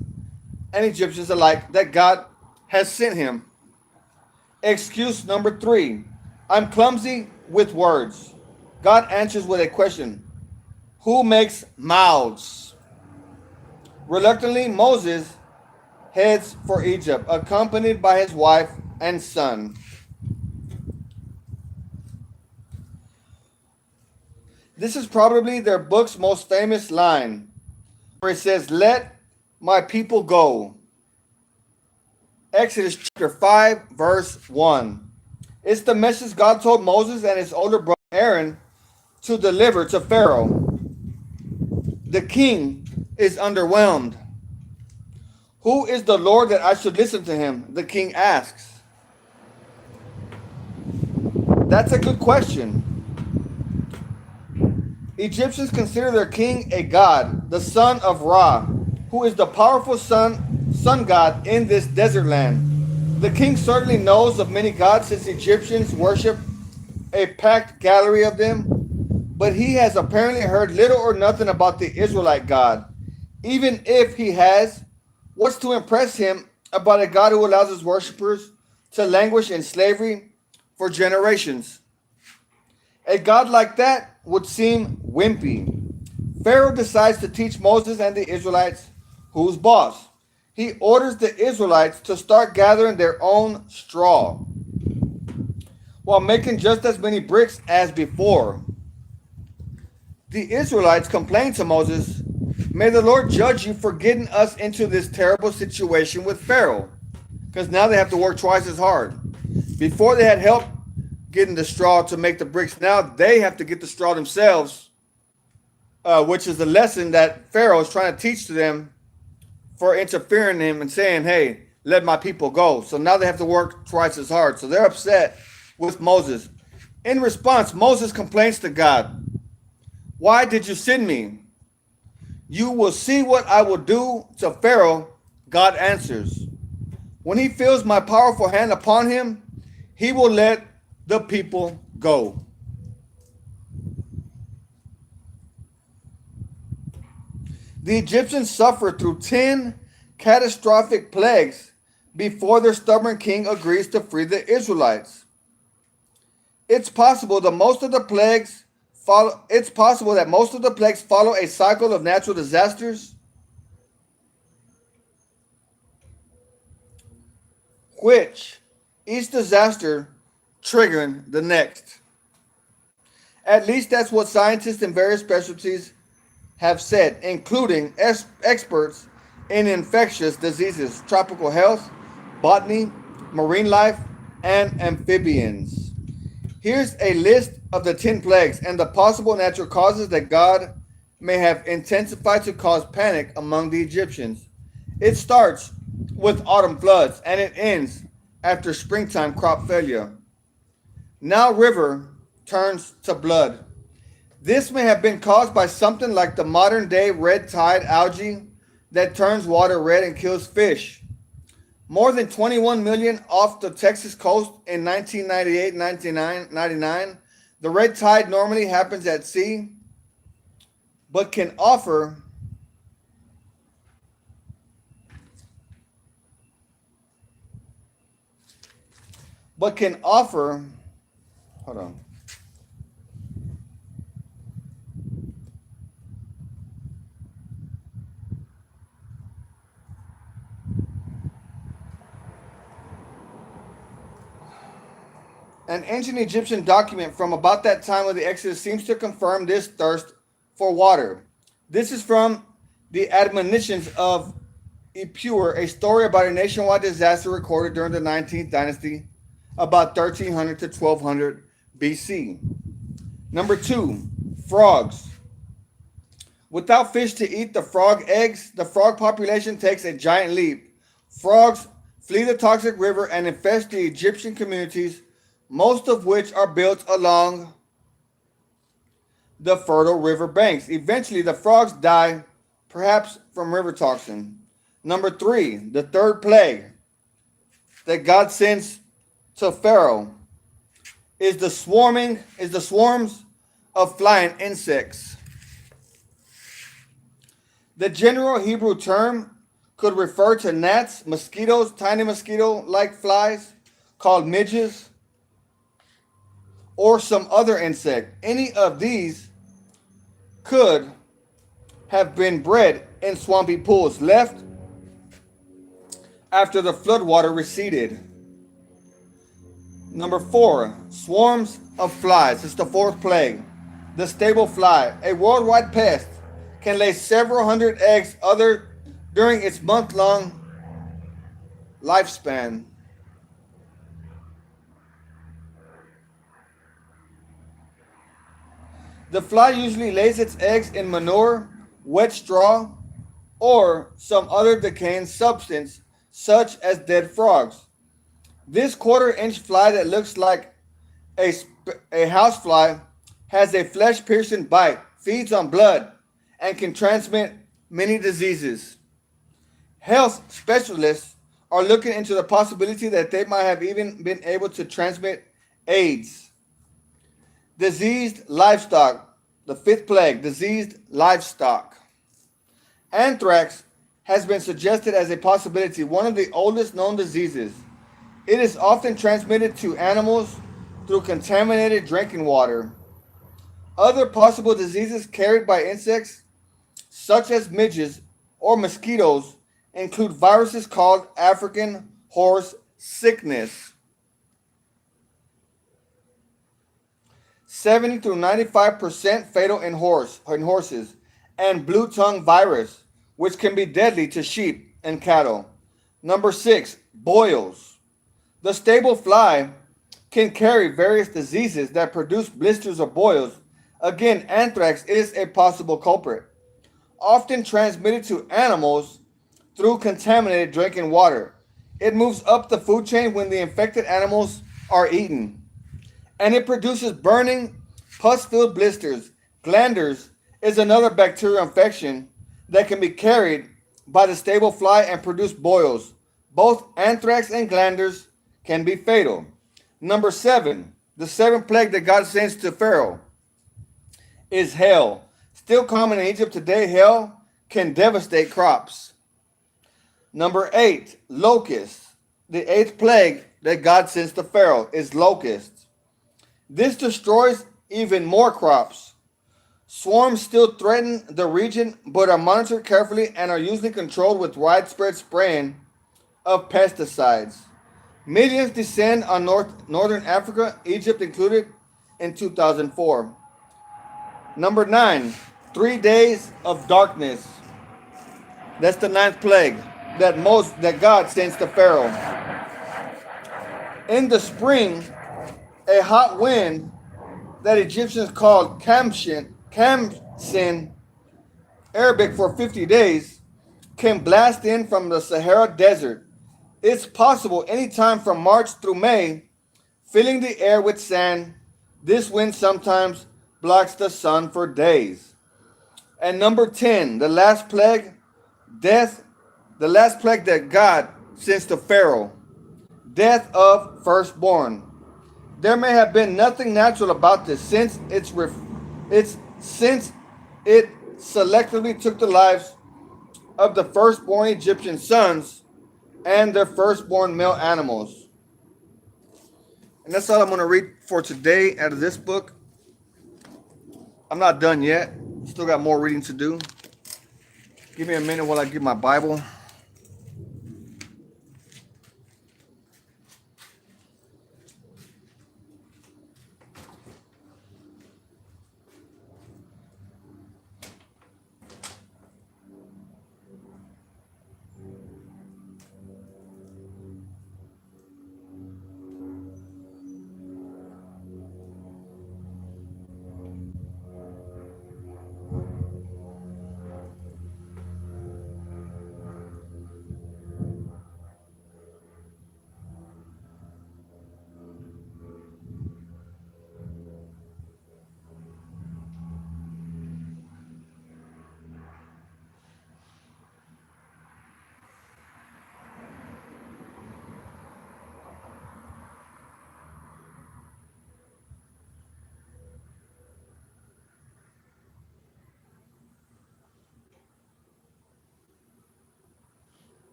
and Egyptians alike, that God has sent him. Excuse number 3, I'm clumsy with words. God answers with a question. Who makes mouths? Reluctantly, Moses heads for Egypt, accompanied by his wife and son. This is probably their book's most famous line, where it says, "Let my people go." Exodus chapter 5, verse 1. It's the message God told Moses and his older brother Aaron to deliver to Pharaoh. The king is underwhelmed. Who is the Lord that I should listen to him? The king asks. That's a good question. Egyptians consider their king a god, the son of Ra, who is the powerful sun god in this desert land. The king certainly knows of many gods since Egyptians worship a packed gallery of them, but he has apparently heard little or nothing about the Israelite God. Even if he has, what's to impress him about a God who allows his worshippers to languish in slavery for generations? A God like that would seem wimpy. Pharaoh decides to teach Moses and the Israelites who's boss. He orders the Israelites to start gathering their own straw while making just as many bricks as before. The Israelites complain to Moses, "May the Lord judge you for getting us into this terrible situation with Pharaoh." Because now they have to work twice as hard. Before they had help getting the straw to make the bricks. Now they have to get the straw themselves, which is a lesson that Pharaoh is trying to teach to them for interfering in him and saying, "Hey, let my people go." So now they have to work twice as hard. So they're upset with Moses. In response, Moses complains to God, "Why did you send me? You will see what I will do to Pharaoh." God answers, "When he feels my powerful hand upon him, he will let the people go." The Egyptians suffered through 10 catastrophic plagues before their stubborn king agrees to free the Israelites. It's possible that most of the plagues follow a cycle of natural disasters, which each disaster triggering the next. At least that's what scientists in various specialties have said, including experts in infectious diseases, tropical health, botany, marine life, and amphibians. Here's a list of the 10 plagues and the possible natural causes that God may have intensified to cause panic among the Egyptians. It starts with autumn floods and it ends after springtime crop failure. Nile River turns to blood. This may have been caused by something like the modern day red tide algae that turns water red and kills fish. More than 21 million off the Texas coast in 1998 1999. The red tide normally happens at sea, but can offer hold on. An ancient Egyptian document from about that time of the Exodus seems to confirm this thirst for water. This is from the Admonitions of Epure, a story about a nationwide disaster recorded during the 19th dynasty, about 1300 to 1200 BC. Number 2, frogs. Without fish to eat the frog eggs, the frog population takes a giant leap. Frogs flee the toxic river and infest the Egyptian communities, most of which are built along the fertile river banks. Eventually, the frogs die, perhaps from river toxin. Number 3, the third plague that God sends to Pharaoh is the swarms of flying insects. The general Hebrew term could refer to gnats, mosquitoes, tiny mosquito-like flies called midges, or some other insect. Any of these could have been bred in swampy pools left after the floodwater receded. Number 4, swarms of flies. It's the fourth plague. The stable fly, a worldwide pest, can lay several hundred eggs during its month-long lifespan. The fly usually lays its eggs in manure, wet straw, or some other decaying substance, such as dead frogs. This quarter-inch fly that looks like a a housefly has a flesh-piercing bite, feeds on blood, and can transmit many diseases. Health specialists are looking into the possibility that they might have even been able to transmit AIDS. Diseased livestock, the fifth plague, diseased livestock. Anthrax has been suggested as a possibility, one of the oldest known diseases. It is often transmitted to animals through contaminated drinking water. Other possible diseases carried by insects, such as midges or mosquitoes, include viruses called African horse sickness. 70 to 95% fatal in horses, and blue tongue virus, which can be deadly to sheep and cattle. Number 6, boils. The stable fly can carry various diseases that produce blisters or boils. Again, anthrax is a possible culprit, often transmitted to animals through contaminated drinking water. It moves up the food chain when the infected animals are eaten, and it produces burning, pus-filled blisters. Glanders is another bacterial infection that can be carried by the stable fly and produce boils. Both anthrax and glanders can be fatal. Number 7, the seventh plague that God sends to Pharaoh is hail. Still common in Egypt today, hail can devastate crops. Number 8, locusts. The eighth plague that God sends to Pharaoh is locusts. This destroys even more crops. Swarms still threaten the region but are monitored carefully and are usually controlled with widespread spraying of pesticides. Millions descend on northern Africa, Egypt included, in 2004. Number 9, 3 days of darkness. That's the ninth plague that God sends to Pharaoh. In the spring, a hot wind that Egyptians called Kamsin, Arabic for 50 days, can blast in from the Sahara Desert. It's possible anytime from March through May, filling the air with sand. This wind sometimes blocks the sun for days. And number 10, the last plague, death, the last plague that God sends to Pharaoh, death of firstborn. There may have been nothing natural about this since it selectively took the lives of the firstborn Egyptian sons and their firstborn male animals. And that's all I'm going to read for today out of this book. I'm not done yet. Still got more reading to do. Give me a minute while I get my Bible.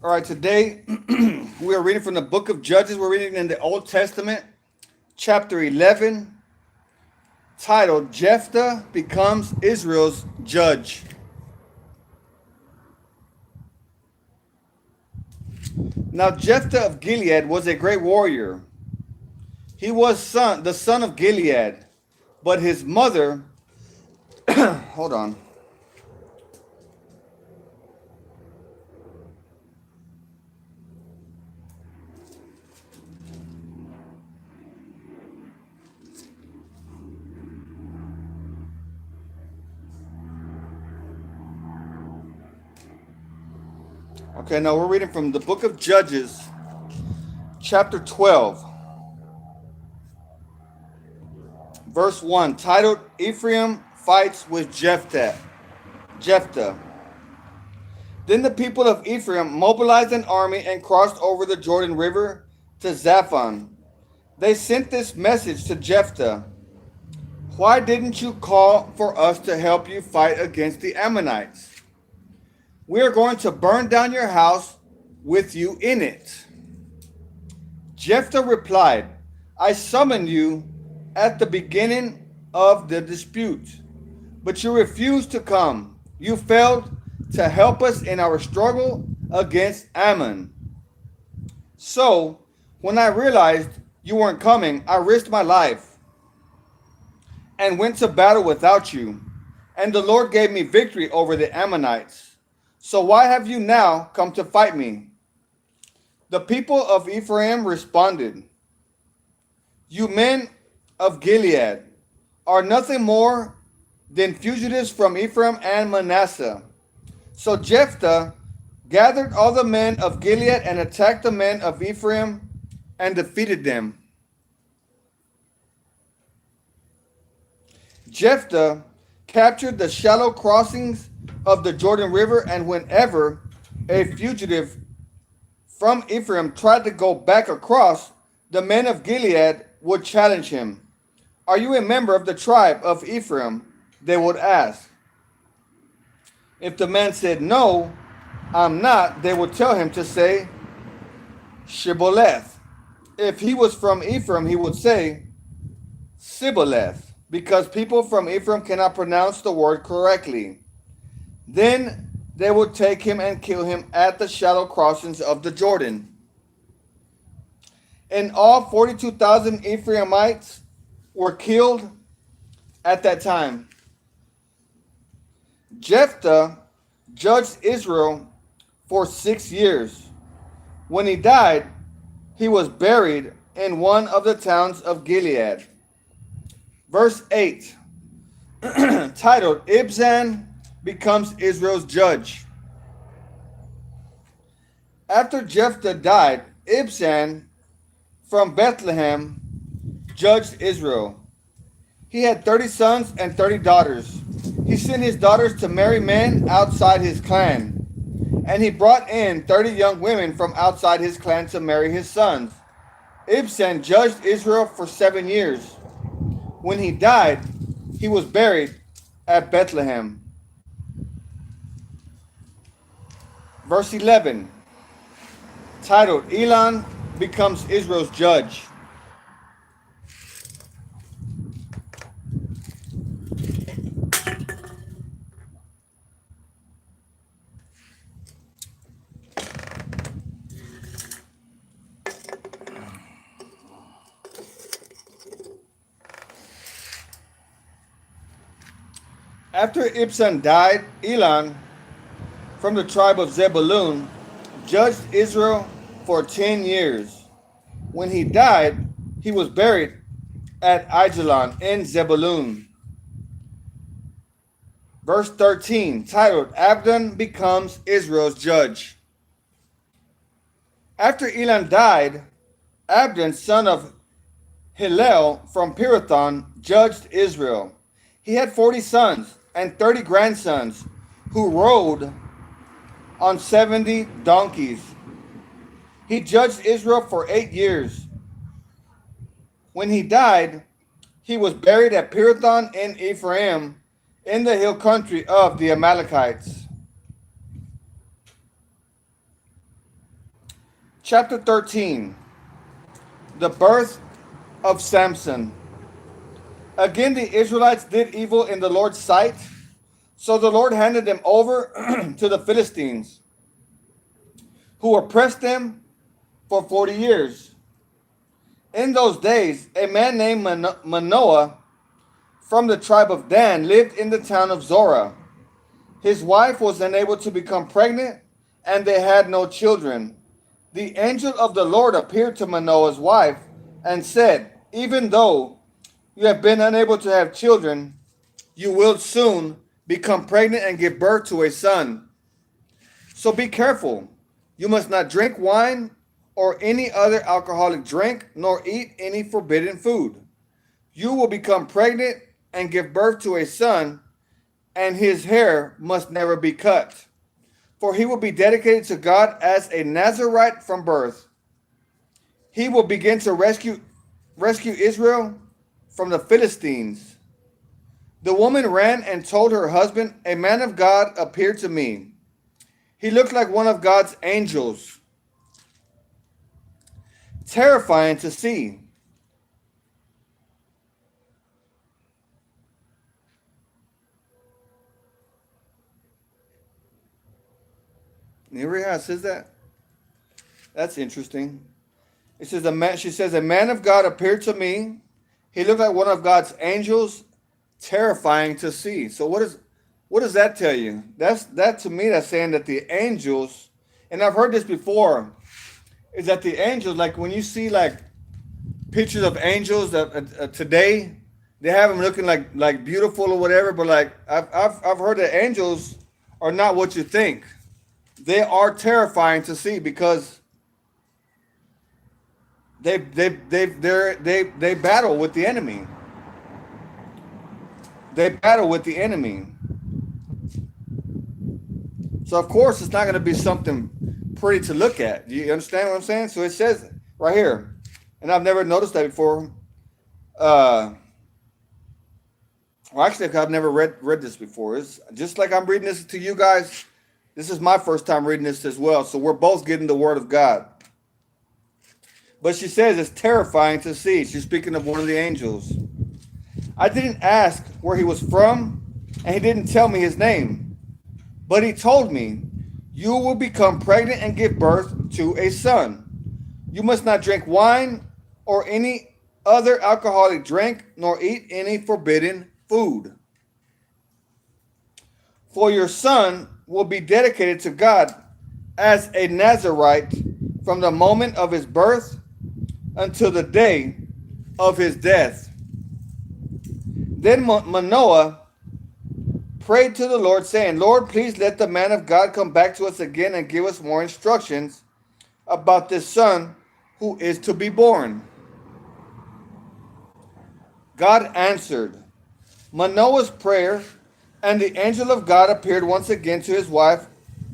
All right, today we are reading from the book of Judges. We're reading in the Old Testament, chapter 11, titled Jephthah Becomes Israel's Judge. Now Jephthah of Gilead was a great warrior. He was the son of Gilead, but his mother, hold on. Okay, now we're reading from the book of Judges, chapter 12, verse 1, titled Ephraim Fights with Jephthah. Then the people of Ephraim mobilized an army and crossed over the Jordan River to Zaphon. They sent this message to Jephthah: "Why didn't you call for us to help you fight against the Ammonites? We are going to burn down your house with you in it." Jephthah replied, "I summoned you at the beginning of the dispute, but you refused to come. You failed to help us in our struggle against Ammon. So, when I realized you weren't coming, I risked my life and went to battle without you, and the Lord gave me victory over the Ammonites. So why have you now come to fight me?" The people of Ephraim responded, "You men of Gilead are nothing more than fugitives from Ephraim and Manasseh." So Jephthah gathered all the men of Gilead and attacked the men of Ephraim and defeated them. Jephthah captured the shallow crossings of the Jordan River, and whenever a fugitive from Ephraim tried to go back across, the men of Gilead would challenge him. "Are you a member of the tribe of Ephraim?" they would ask. If the man said, "No, I'm not," they would tell him to say Shibboleth. If he was from Ephraim, he would say Sibboleth, because people from Ephraim cannot pronounce the word correctly. Then they would take him and kill him at the shallow crossings of the Jordan. In all, 42,000 Ephraimites were killed at that time. Jephthah judged Israel for 6 years. When he died, he was buried in one of the towns of Gilead. Verse 8, titled Ibzan Becomes Israel's Judge. After Jephthah died, Ibzan from Bethlehem judged Israel. He had 30 sons and 30 daughters. He sent his daughters to marry men outside his clan, and he brought in 30 young women from outside his clan to marry his sons. Ibzan judged Israel for 7 years. When he died, he was buried at Bethlehem. Verse 11, titled Elon Becomes Israel's Judge. After Ibzan died, Elon from the tribe of Zebulun judged Israel for 10 years. When he died, he was buried at Aijalon in Zebulun. Verse 13, titled Abdon Becomes Israel's Judge. After Elon died, Abdon, son of Hillel from Pirathon, judged Israel. He had 40 sons and 30 grandsons who rode on 70 donkeys. He judged Israel for 8 years. When he died, he was buried at Pirathon in Ephraim, in the hill country of the Amalekites. Chapter 13. The birth of Samson. Again, the Israelites did evil in the Lord's sight, so the Lord handed them over to the Philistines, who oppressed them for 40 years. In those days, a man named Manoah from the tribe of Dan lived in the town of Zorah. His wife was unable to become pregnant, and they had no children. The angel of the Lord appeared to Manoah's wife and said, "Even though you have been unable to have children, you will soon become pregnant and give birth to a son. So be careful. You must not drink wine or any other alcoholic drink, nor eat any forbidden food. You will become pregnant and give birth to a son, and his hair must never be cut, for he will be dedicated to God as a Nazirite from birth. He will begin to rescue Israel from the Philistines." The woman ran and told her husband, "A man of God appeared to me. He looked like one of God's angels, terrifying to see. Here it says that. That's interesting. It says she says, "A man of God appeared to me. He looked like one of God's angels, terrifying to see." So what does that tell you? That to me, that's saying that the angels, and I've heard this before, is that the angels, like when you see like pictures of angels that today, they have them looking like beautiful or whatever, but like I've heard that angels are not what you think. They are terrifying to see because they battle with the enemy. They battle with the enemy. So of course it's not going to be something pretty to look at. You understand what I'm saying? So it says right here, and I've never noticed that before. Well, actually, I've never read this before. It's just like I'm reading this to you guys. This is my first time reading this as well. So we're both getting the word of God. But she says it's terrifying to see. She's speaking of one of the angels. "I didn't ask where he was from, and he didn't tell me his name. But he told me, 'You will become pregnant and give birth to a son. You must not drink wine or any other alcoholic drink, nor eat any forbidden food. For your son will be dedicated to God as a Nazirite from the moment of his birth until the day of his death.' Then Manoah prayed to the Lord, saying, 'Lord, please let the man of God come back to us again and give us more instructions about this son who is to be born.' God answered Manoah's prayer, and the angel of God appeared once again to his wife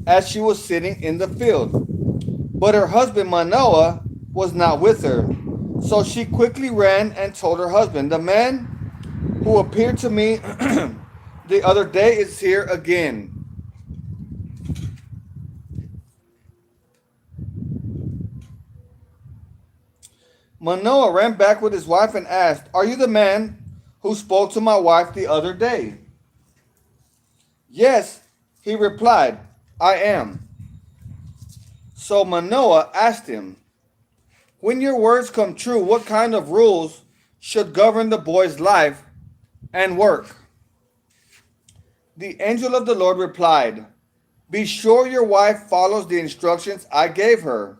as she was sitting in the field. But her husband Manoah was not with her. So she quickly ran and told her husband, 'The man who appeared to me the other day is here again.' Manoah ran back with his wife and asked, 'Are you the man who spoke to my wife the other day?' 'Yes,' he replied, 'I am.' So Manoah asked him, 'When your words come true, what kind of rules should govern the boy's life and work?' The angel of the Lord replied, 'Be sure your wife follows the instructions I gave her.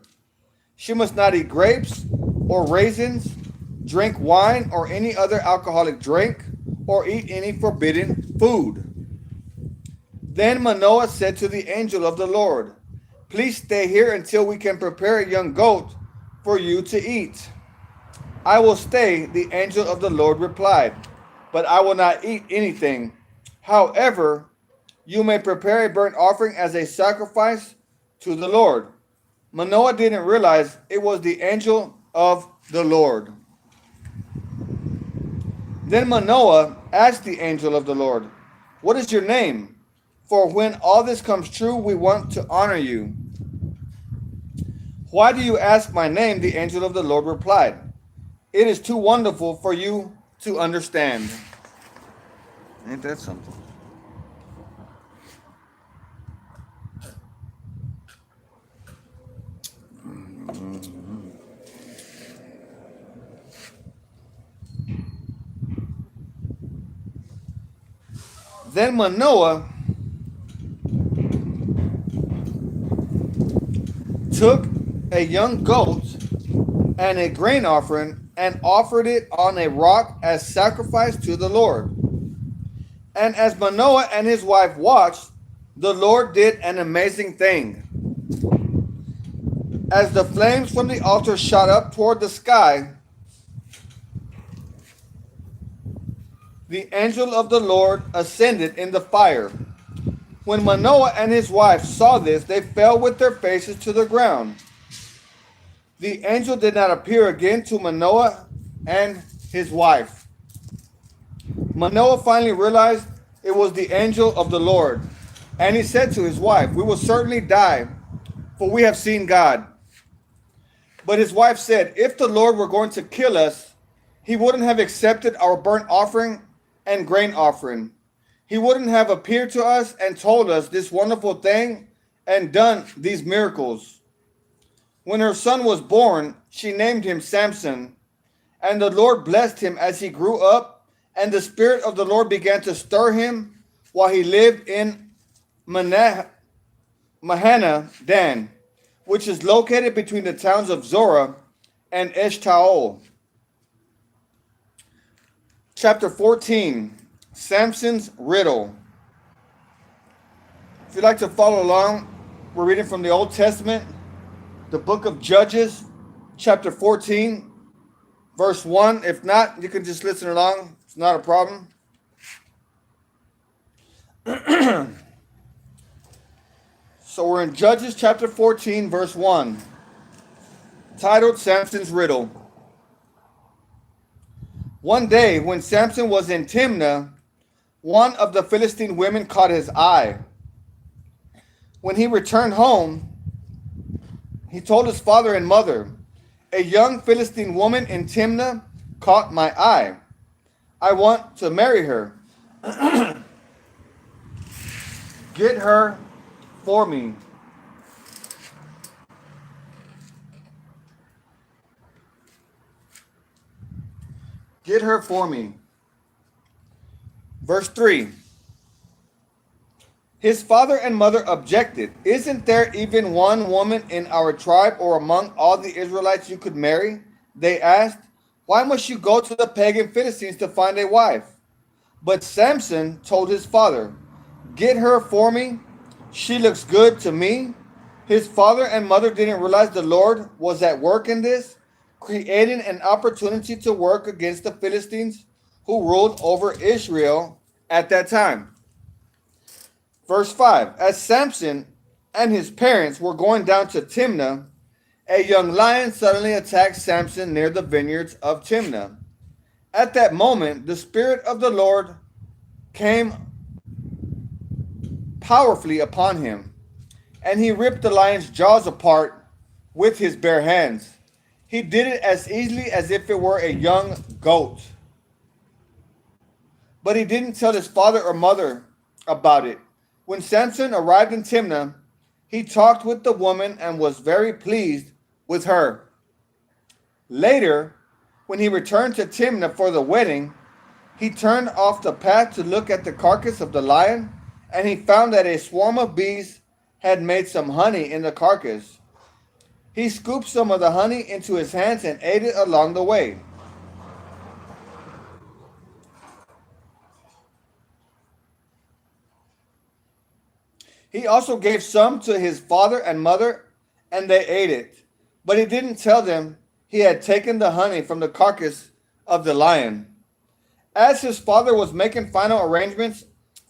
She must not eat grapes or raisins, drink wine or any other alcoholic drink, or eat any forbidden food.' Then Manoah said to the angel of the Lord, 'Please stay here until we can prepare a young goat for you to eat.' 'I will stay,' the angel of the Lord replied, 'but I will not eat anything. However, you may prepare a burnt offering as a sacrifice to the Lord.' Manoah didn't realize it was the angel of the Lord. Then Manoah asked the angel of the Lord, 'What is your name? For when all this comes true, we want to honor you.' Why do you ask my name? The angel of the Lord replied. It is too wonderful for you to understand. Ain't that something? Then Manoah took a young goat and a grain offering and offered it on a rock as sacrifice to the Lord. And as Manoah and his wife watched, the Lord did an amazing thing. As the flames from the altar shot up toward the sky, the angel of the Lord ascended in the fire. When Manoah and his wife saw this, they fell with their faces to the ground. The angel did not appear again to Manoah and his wife. Manoah finally realized it was the angel of the Lord, and he said to his wife, "We will certainly die, for we have seen God." But his wife said, "If the Lord were going to kill us, he wouldn't have accepted our burnt offering and grain offering. He wouldn't have appeared to us and told us this wonderful thing and done these miracles." When her son was born, she named him Samson, and the Lord blessed him as he grew up, and the Spirit of the Lord began to stir him while he lived in Mahaneh Dan, which is located between the towns of Zorah and Eshtaol. Chapter 14, Samson's Riddle. If you'd like to follow along, we're reading from the Old Testament, the book of Judges, chapter 14, verse 1. If not, you can just listen along. It's not a problem. So we're in Judges chapter 14, verse 1, titled Samson's Riddle. One day when Samson was in Timnah, one of the Philistine women caught his eye. When he returned home, he told his father and mother, "A young Philistine woman in Timnah caught my eye. I want to marry her. Get her for me." Get her for me. Verse 3. His father and mother objected. "Isn't there even one woman in our tribe or among all the Israelites you could marry?" They asked. "Why must you go to the pagan Philistines to find a wife?" But Samson told his father, "Get her for me. She looks good to me." His father and mother didn't realize the Lord was at work in this, creating an opportunity to work against the Philistines who ruled over Israel at that time. Verse 5. As Samson and his parents were going down to Timnah, a young lion suddenly attacked Samson near the vineyards of Timnah. At that moment, the Spirit of the Lord came powerfully upon him, and he ripped the lion's jaws apart with his bare hands. He did it as easily as if it were a young goat. But he didn't tell his father or mother about it. When Samson arrived in Timnah, he talked with the woman and was very pleased with her. Later, when he returned to Timnah for the wedding, he turned off the path to look at the carcass of the lion, and he found that a swarm of bees had made some honey in the carcass. He scooped some of the honey into his hands and ate it along the way. He also gave some to his father and mother, and they ate it. But he didn't tell them he had taken the honey from the carcass of the lion. As his father was making final arrangements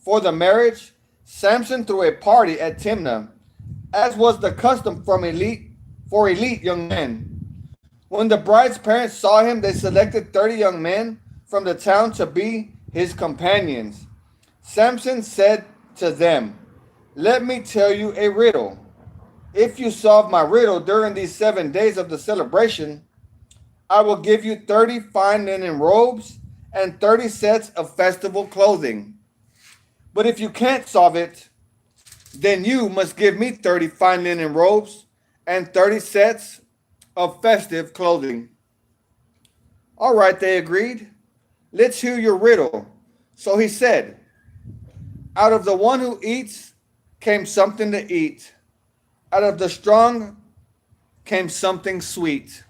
for the marriage, Samson threw a party at Timnah, as was the custom for elite young men. When the bride's parents saw him, they selected 30 young men from the town to be his companions. Samson said to them, "Let me tell you a riddle. If you solve my riddle during these 7 days of the celebration, I will give you 30 fine linen robes and 30 sets of festival clothing. But if you can't solve it, then you must give me 30 fine linen robes and 30 sets of festive clothing. All right, they agreed. Let's hear your riddle. So he said, out of the one who eats came something to eat. Out of the strong came something sweet.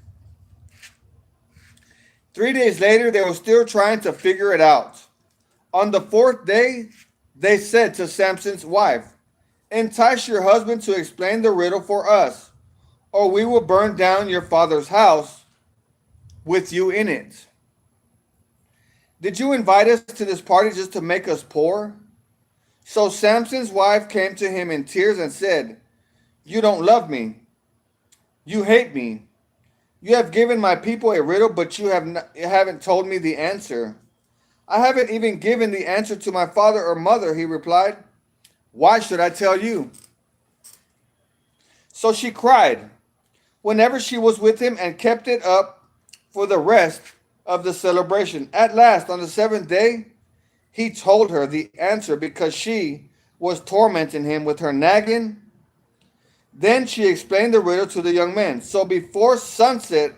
3 days later, they were still trying to figure it out. On the fourth day, they said to Samson's wife, entice your husband to explain the riddle for us, or we will burn down your father's house with you in it. Did you invite us to this party just to make us poor? So Samson's wife came to him in tears and said, you don't love me. You hate me. You have given my people a riddle, but you haven't told me the answer. I haven't even given the answer to my father or mother, he replied. Why should I tell you? So she cried whenever she was with him and kept it up for the rest of the celebration. At last, on the seventh day, he told her the answer because she was tormenting him with her nagging. Then she explained the riddle to the young men. So before sunset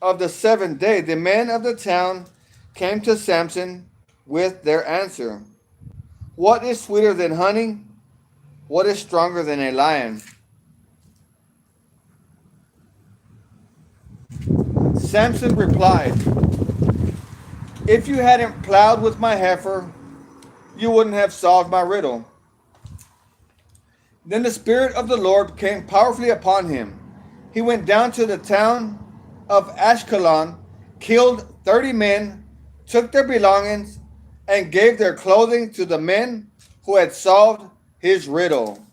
of the seventh day, the men of the town came to Samson with their answer. What is sweeter than honey? What is stronger than a lion? Samson replied, if you hadn't plowed with my heifer, you wouldn't have solved my riddle. Then the Spirit of the Lord came powerfully upon him. He went down to the town of Ashkelon, killed 30 men, took their belongings, and gave their clothing to the men who had solved his riddle.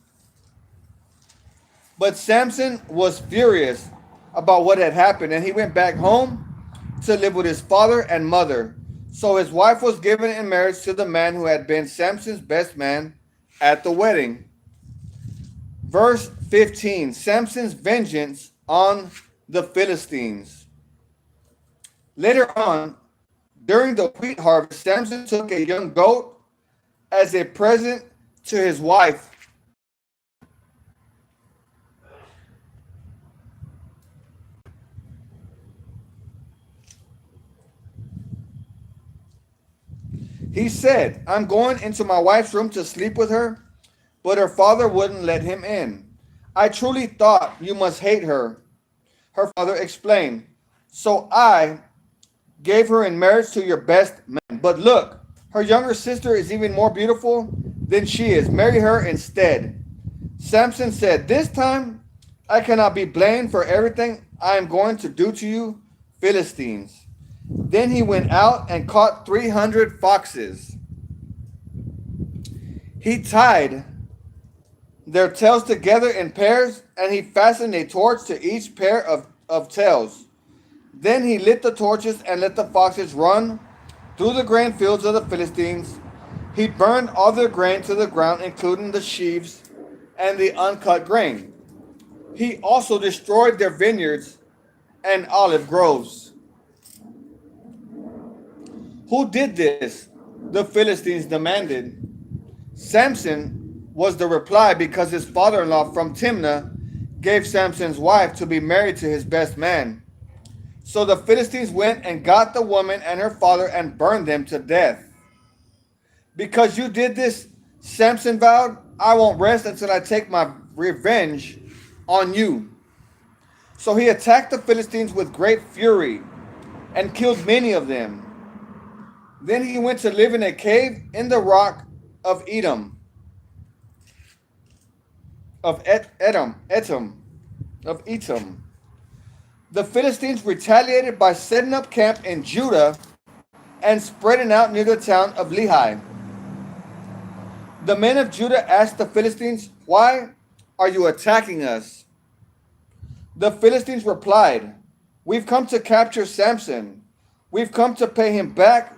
But Samson was furious about what had happened, and he went back home to live with his father and mother. So his wife was given in marriage to the man who had been Samson's best man at the wedding. Verse 15, Samson's vengeance on the Philistines. Later on, during the wheat harvest, Samson took a young goat as a present to his wife. He said, I'm going into my wife's room to sleep with her, but her father wouldn't let him in. I truly thought you must hate her. Her father explained, so I gave her in marriage to your best man. But look, her younger sister is even more beautiful than she is. Marry her instead. Samson said, this time I cannot be blamed for everything I am going to do to you, Philistines. Then he went out and caught 300 foxes. He tied their tails together in pairs, and he fastened a torch to each pair of tails. Then he lit the torches and let the foxes run through the grain fields of the Philistines. He burned all their grain to the ground, including the sheaves and the uncut grain. He also destroyed their vineyards and olive groves. Who did this? The Philistines demanded. Samson was the reply, because his father-in-law from Timnah gave Samson's wife to be married to his best man. So the Philistines went and got the woman and her father and burned them to death. Because you did this, Samson vowed, I won't rest until I take my revenge on you. So he attacked the Philistines with great fury and killed many of them. Then he went to live in a cave in the rock of Etam. The Philistines retaliated by setting up camp in Judah and spreading out near the town of Lehi. The men of Judah asked the Philistines, why are you attacking us? The Philistines replied, we've come to capture Samson. We've come to pay him back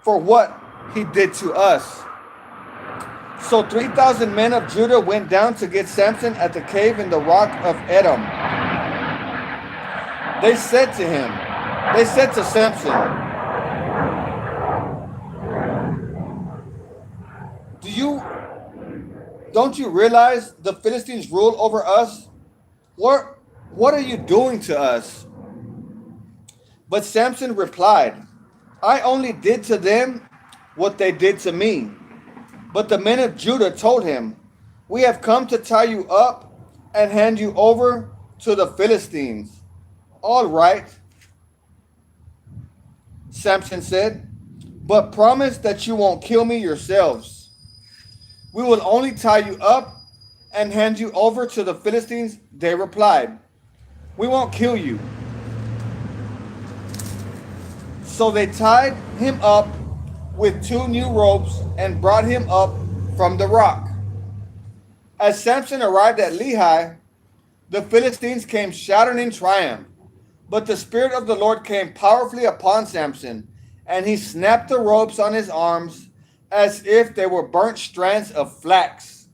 for what he did to us. So 3,000 men of Judah went down to get Samson at the cave in the rock of Edom. They said to Samson, don't you realize the Philistines rule over us? What are you doing to us? But Samson replied, I only did to them what they did to me. But the men of Judah told him, we have come to tie you up and hand you over to the Philistines. All right, Samson said, but promise that you won't kill me yourselves. We will only tie you up and hand you over to the Philistines. They replied, we won't kill you. So they tied him up with 2 new ropes and brought him up from the rock. As Samson arrived at Lehi, the Philistines came shouting in triumph. But the Spirit of the Lord came powerfully upon Samson, and he snapped the ropes on his arms as if they were burnt strands of flax,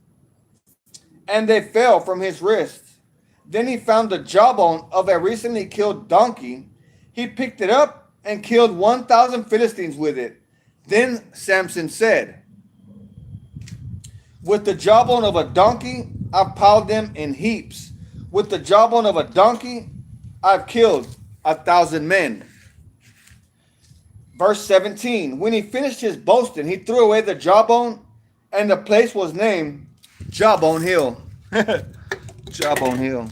and they fell from his wrists. Then he found the jawbone of a recently killed donkey. He picked it up and killed 1,000 Philistines with it. Then Samson said, with the jawbone of a donkey, I've piled them in heaps. With the jawbone of a donkey, I've killed 1,000 men. Verse 17, when he finished his boasting, he threw away the jawbone, and the place was named Jawbone Hill. Jawbone Hill.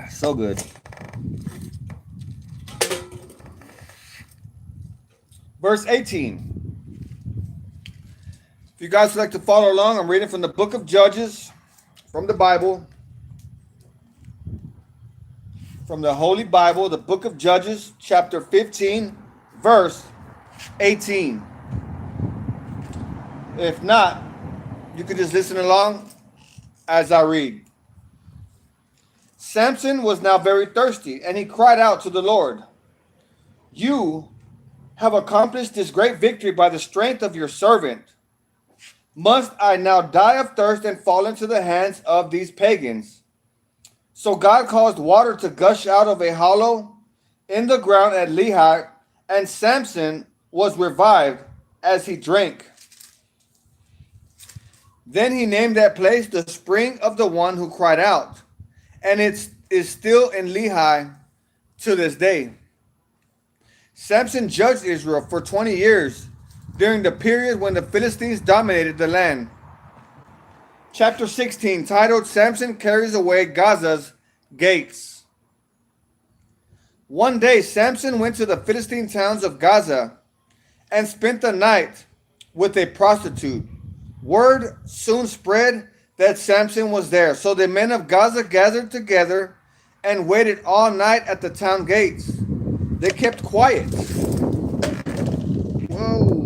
So good. Verse 18. If you guys would like to follow along, I'm reading from the book of Judges, from the Bible, from the Holy Bible, the book of Judges, chapter 15, verse 18. If not, you can just listen along as I read. Samson was now very thirsty, and he cried out to the Lord, you have accomplished this great victory by the strength of your servant. Must I now die of thirst and fall into the hands of these pagans? So God caused water to gush out of a hollow in the ground at Lehi, and Samson was revived as he drank. Then he named that place the spring of the one who cried out, and it is still in Lehi to this day. Samson judged Israel for 20 years during the period when the Philistines dominated the land. Chapter 16, titled Samson Carries Away Gaza's Gates. One day, Samson went to the Philistine towns of Gaza and spent the night with a prostitute. Word soon spread that Samson was there, so the men of Gaza gathered together and waited all night at the town gates. They kept quiet. Whoa.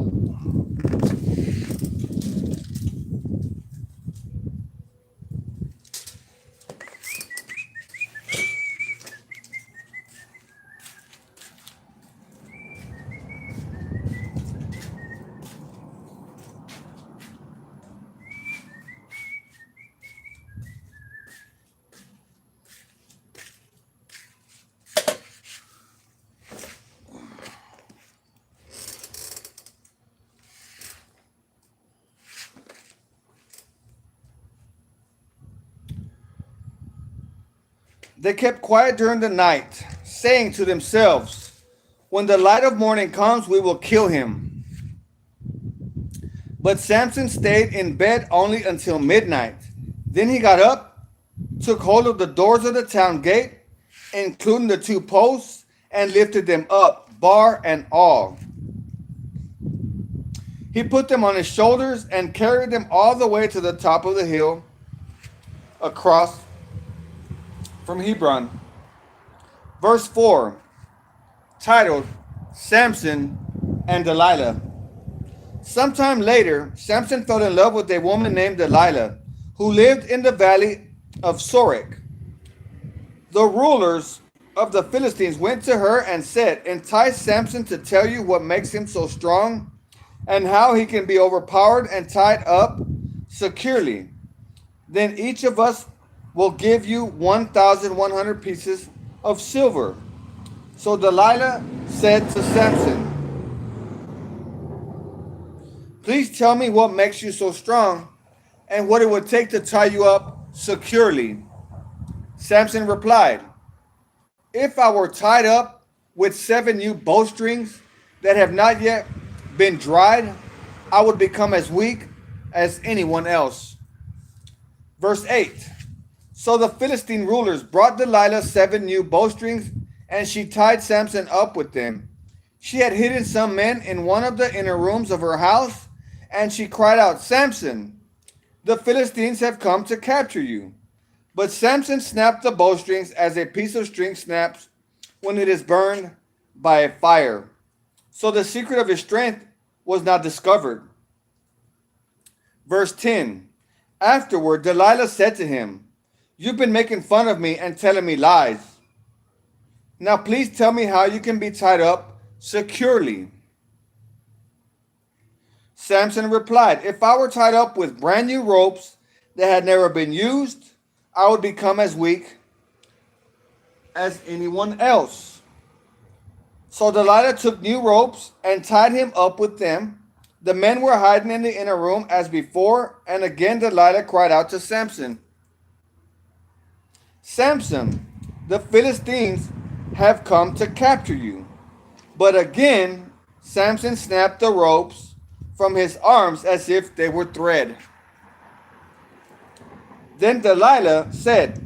They kept quiet during the night, saying to themselves, when the light of morning comes, we will kill him. But Samson stayed in bed only until midnight. Then he got up, took hold of the doors of the town gate, including the 2 posts, and lifted them up, bar and all. He put them on his shoulders and carried them all the way to the top of the hill across from Hebron. Verse 4, titled Samson and Delilah. Sometime later, Samson fell in love with a woman named Delilah, who lived in the valley of Sorek. The rulers of the Philistines went to her and said, "Entice Samson to tell you what makes him so strong and how he can be overpowered and tied up securely. Then each of us will give you 1,100 pieces of silver." So Delilah said to Samson, "Please tell me what makes you so strong and what it would take to tie you up securely." Samson replied, "If I were tied up with 7 new bowstrings that have not yet been dried, I would become as weak as anyone else." Verse 8. So the Philistine rulers brought Delilah 7 new bowstrings, and she tied Samson up with them. She had hidden some men in one of the inner rooms of her house, and she cried out, "Samson, the Philistines have come to capture you." But Samson snapped the bowstrings as a piece of string snaps when it is burned by a fire. So the secret of his strength was not discovered. Verse 10. Afterward, Delilah said to him, "You've been making fun of me and telling me lies. Now please tell me how you can be tied up securely." Samson replied, "If I were tied up with brand new ropes that had never been used, I would become as weak as anyone else." So Delilah took new ropes and tied him up with them. The men were hiding in the inner room as before, and again Delilah cried out to Samson, "Samson, the Philistines have come to capture you." But again Samson snapped the ropes from his arms as if they were thread. Then Delilah said,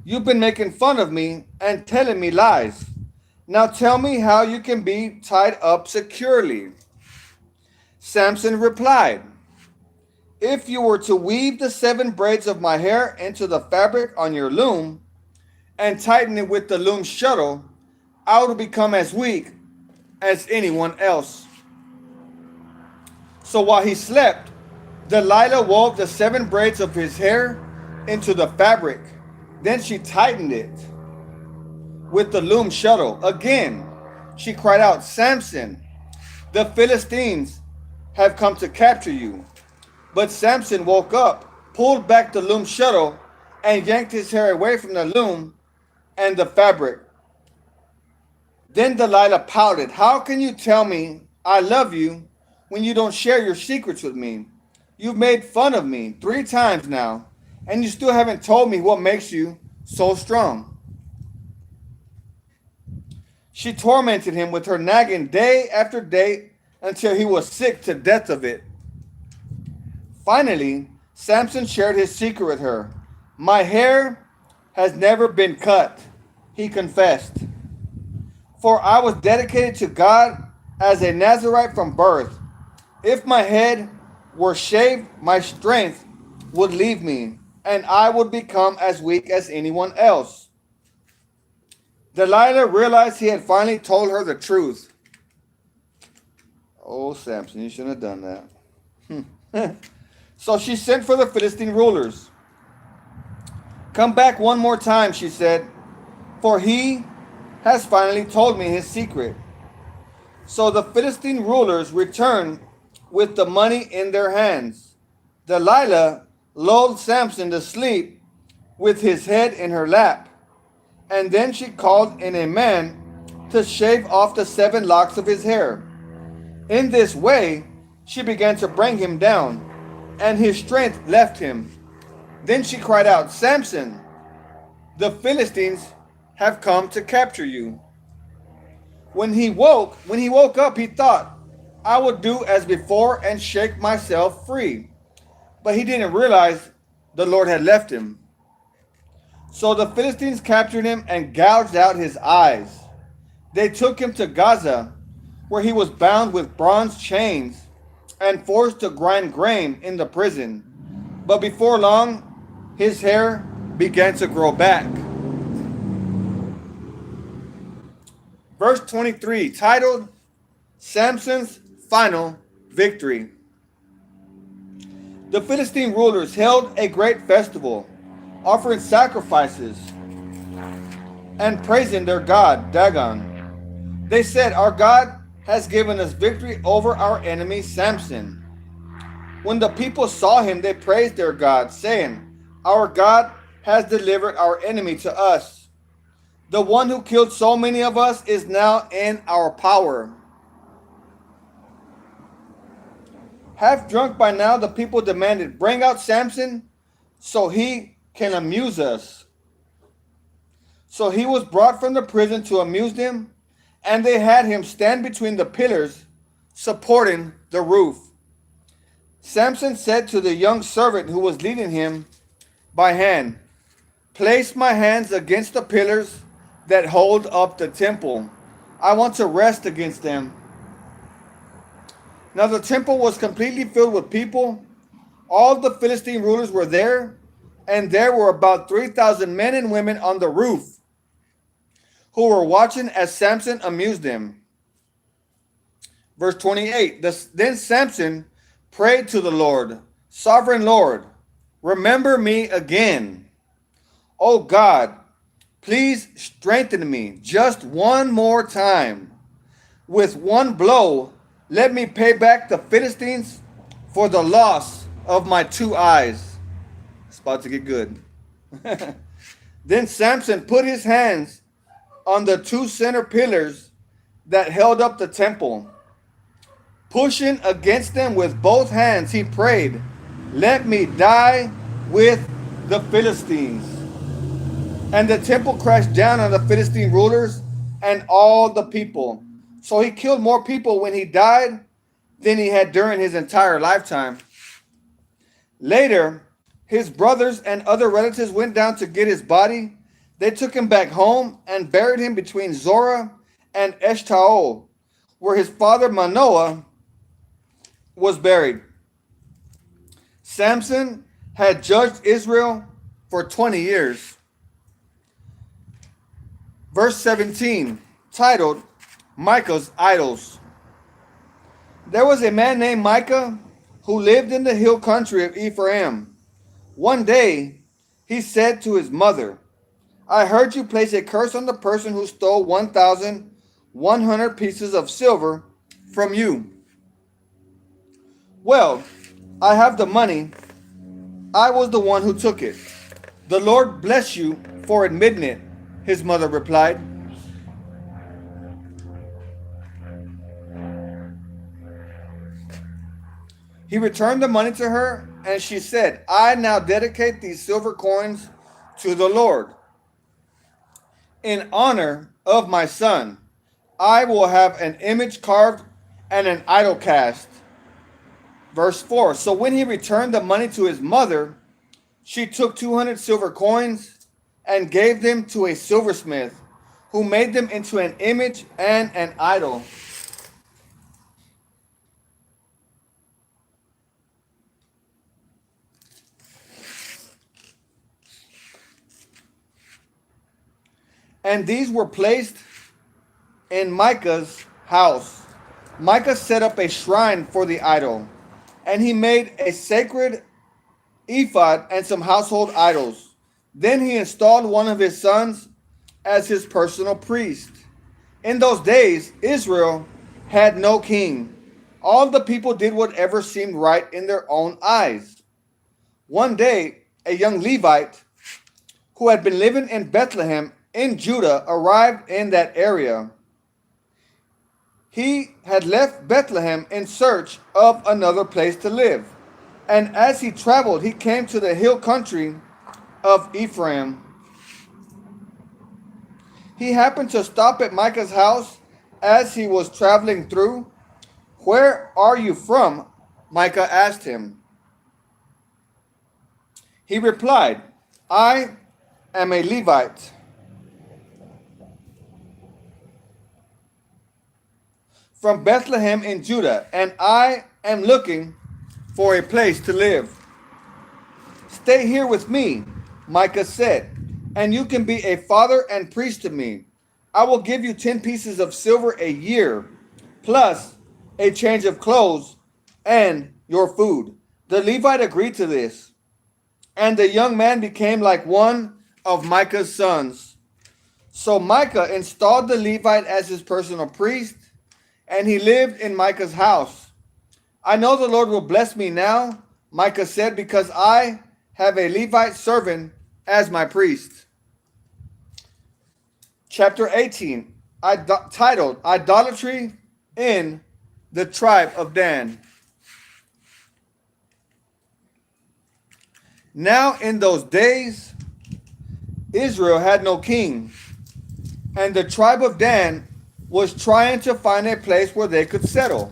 "You've been making fun of me and telling me lies. Now tell me how you can be tied up securely." Samson replied, "If you were to weave the 7 braids of my hair into the fabric on your loom and tighten it with the loom shuttle, I would become as weak as anyone else." So while he slept, Delilah wove the 7 braids of his hair into the fabric. Then she tightened it with the loom shuttle. Again, she cried out, "Samson, the Philistines have come to capture you." But Samson woke up, pulled back the loom shuttle, and yanked his hair away from the loom and the fabric. Then Delilah pouted, "How can you tell me I love you when you don't share your secrets with me? You've made fun of me 3 times now, and you still haven't told me what makes you so strong." She tormented him with her nagging day after day until he was sick to death of it. Finally, Samson shared his secret with her. "My hair has never been cut," he confessed, "for I was dedicated to God as a Nazirite from birth. If my head were shaved, my strength would leave me, and I would become as weak as anyone else." Delilah realized he had finally told her the truth. Oh, Samson, you shouldn't have done that. So she sent for the Philistine rulers. "Come back one more time," she said, "for he has finally told me his secret." So the Philistine rulers returned with the money in their hands. Delilah lulled Samson to sleep with his head in her lap, and then she called in a man to shave off the 7 locks of his hair. In this way, she began to bring him down, and his strength left him. Then she cried out, "Samson, the Philistines have come to capture you." When he woke up, he thought, "I would do as before and shake myself free." But he didn't realize the Lord had left him. So the Philistines captured him and gouged out his eyes. They took him to Gaza, where he was bound with bronze chains and forced to grind grain in the prison. But before long, his hair began to grow back. Verse 23, titled Samson's Final Victory. The Philistine rulers held a great festival, offering sacrifices and praising their god, Dagon. They said, "Our God has given us victory over our enemy Samson." When the people saw him, they praised their God, saying, "Our God has delivered our enemy to us. The one who killed so many of us is now in our power." Half drunk by now, the people demanded, "Bring out Samson so he can amuse us." So he was brought from the prison to amuse them, and they had him stand between the pillars supporting the roof. Samson said to the young servant who was leading him by hand, "Place my hands against the pillars that hold up the temple. I want to rest against them." Now the temple was completely filled with people. All the Philistine rulers were there, and there were about 3,000 men and women on the roof who were watching as Samson amused them. Verse 28, then Samson prayed to the Lord, "Sovereign Lord, remember me again. Oh God, please strengthen me just one more time. With one blow, let me pay back the Philistines for the loss of my 2 eyes." It's about to get good. Then Samson put his hands on the 2 center pillars that held up the temple. Pushing against them with both hands, he prayed, "Let me die with the Philistines." And the temple crashed down on the Philistine rulers and all the people. So he killed more people when he died than he had during his entire lifetime. Later, his brothers and other relatives went down to get his body. They took him back home and buried him between Zorah and Eshtaol, where his father Manoah was buried. Samson had judged Israel for 20 years. Verse 17, titled Micah's Idols. There was a man named Micah who lived in the hill country of Ephraim. One day, he said to his mother, "I heard you place a curse on the person who stole 1,100 pieces of silver from you." "Well, I have the money. I was the one who took it. The Lord bless you for admitting it," his mother replied. He returned the money to her, and she said, "I now dedicate these silver coins to the Lord. In honor of my son, I will have an image carved and an idol cast." Verse 4, so when he returned the money to his mother, she took 200 silver coins and gave them to a silversmith, who made them into an image and an idol. And these were placed in Micah's house. Micah set up a shrine for the idol, and he made a sacred ephod and some household idols. Then he installed one of his sons as his personal priest. In those days, Israel had no king. All the people did whatever seemed right in their own eyes. One day, a young Levite who had been living in Bethlehem in Judah arrived in that area. He had left Bethlehem in search of another place to live. And as he traveled, he came to the hill country of Ephraim. He happened to stop at Micah's house as he was traveling through. "Where are you from?" Micah asked him. He replied, "I am a Levite from Bethlehem in Judah, and I am looking for a place to live." "Stay here with me," Micah said, "and you can be a father and priest to me. I will give you 10 pieces of silver a year, plus a change of clothes and your food." The Levite agreed to this, and the young man became like one of Micah's sons. So Micah installed the Levite as his personal priest, and he lived in Micah's house. I know the Lord will bless me now, Micah said, because I have a Levite servant as my priest. Chapter 18, titled Idolatry in the Tribe of Dan. Now in those days, Israel had no king, and the tribe of Dan was trying to find a place where they could settle,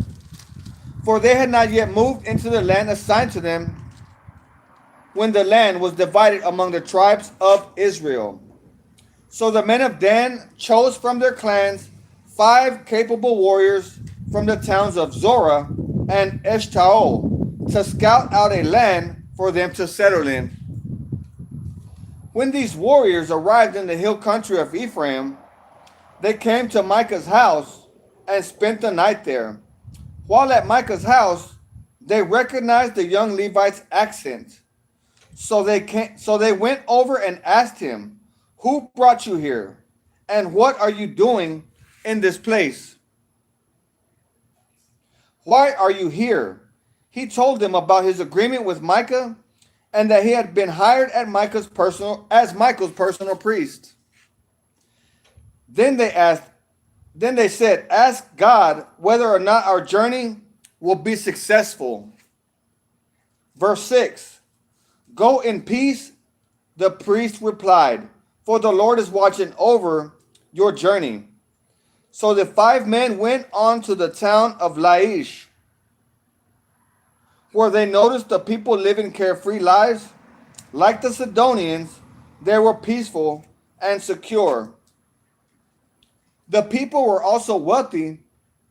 for they had not yet moved into the land assigned to them when the land was divided among the tribes of Israel. So the men of Dan chose from their clans 5 capable warriors from the towns of Zorah and Eshtaol to scout out a land for them to settle in. When these warriors arrived in the hill country of Ephraim, they came to Micah's house and spent the night there. While at Micah's house, they recognized the young Levite's accent. So they went over and asked him, "Who brought you here? And what are you doing in this place? Why are you here?" He told them about his agreement with Micah and that he had been hired as Michael's personal priest. Then they said, "Ask God whether or not our journey will be successful." Verse 6, "Go in peace," the priest replied, "for the Lord is watching over your journey." So the 5 men went on to the town of Laish, where they noticed the people living carefree lives. Like the Sidonians, they were peaceful and secure. The people were also wealthy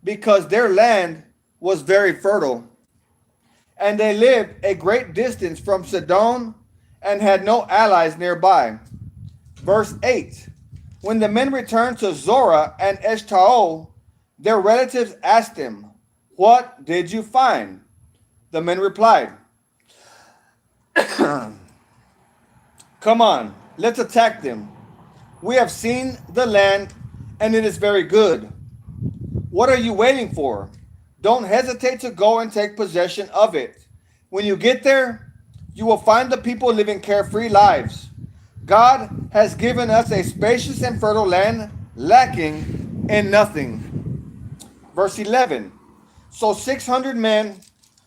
because their land was very fertile, and they lived a great distance from Sidon and had no allies nearby. Verse 8, when the men returned to Zorah and Eshtaol, their relatives asked them, "What did you find?" The men replied, "Come on, let's attack them. We have seen the land, and it is very good. What are you waiting for? Don't hesitate to go and take possession of it. When you get there, you will find the people living carefree lives. God has given us a spacious and fertile land, lacking in nothing." Verse 11, so 600 men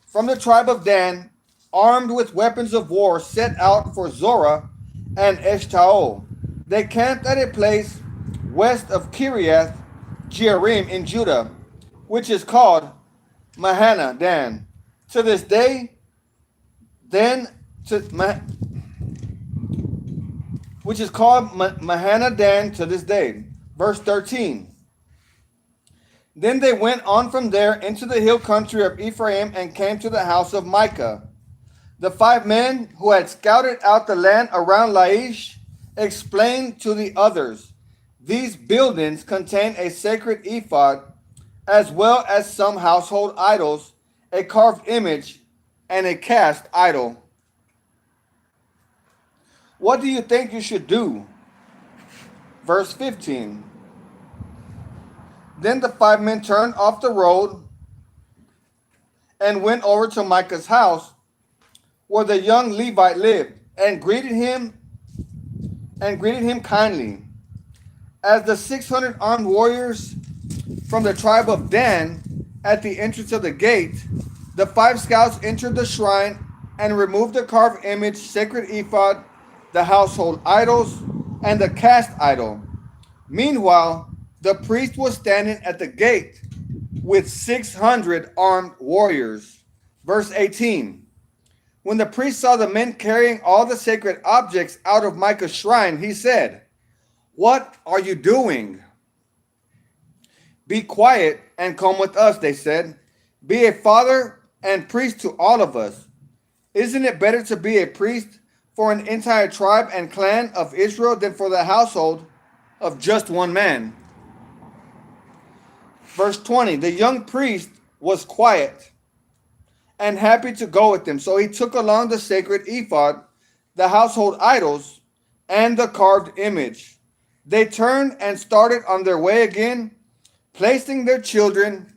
from the tribe of Dan, armed with weapons of war, set out for Zorah and Eshtaol. They camped at a place west of Kiriath Jearim in Judah, which is called Mahana Dan. To this day, which is called Mahana Dan to this day. Verse 13. Then they went on from there into the hill country of Ephraim and came to the house of Micah. The 5 men who had scouted out the land around Laish explained to the others, "These buildings contain a sacred ephod, as well as some household idols, a carved image, and a cast idol. What do you think you should do?" Verse 15. Then the 5 men turned off the road and went over to Micah's house, where the young Levite lived, and greeted him kindly. As the 600 armed warriors from the tribe of Dan at the entrance of the gate, the 5 scouts entered the shrine and removed the carved image, sacred ephod, the household idols, and the cast idol. Meanwhile, the priest was standing at the gate with 600 armed warriors. Verse 18. When the priest saw the men carrying all the sacred objects out of Micah's shrine, he said, "What are you doing?" "Be quiet and come with us," they said. "Be a father and priest to all of us. Isn't it better to be a priest for an entire tribe and clan of Israel than for the household of just one man?" Verse 20, the young priest was quiet and happy to go with them. So he took along the sacred ephod, the household idols, and the carved image. They turned and started on their way again, placing their children,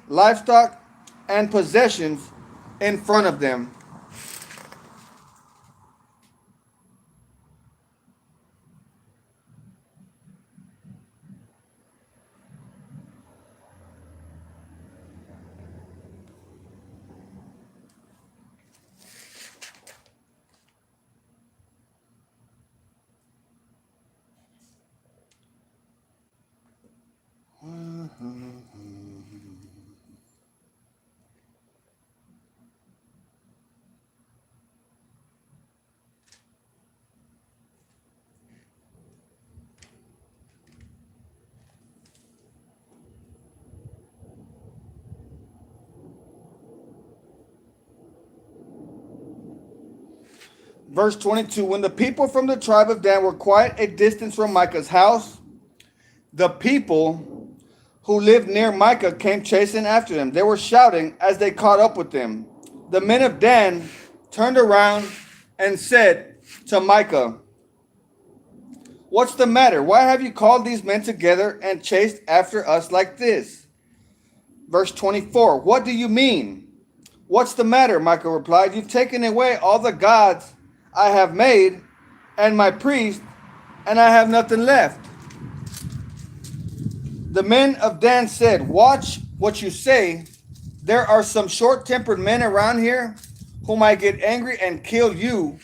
livestock, and possessions in front of them. Verse 22, when the people from the tribe of Dan were quite a distance from Micah's house, the people who lived near Micah came chasing after them. They were shouting as they caught up with them. The men of Dan turned around and said to Micah, "What's the matter? Why have you called these men together and chased after us like this?" Verse 24, "What do you mean? What's the matter?" Micah replied. "You've taken away all the gods I have made and my priest, and I have nothing left." The men of Dan said, "Watch what you say. There are some short-tempered men around here who might get angry and kill you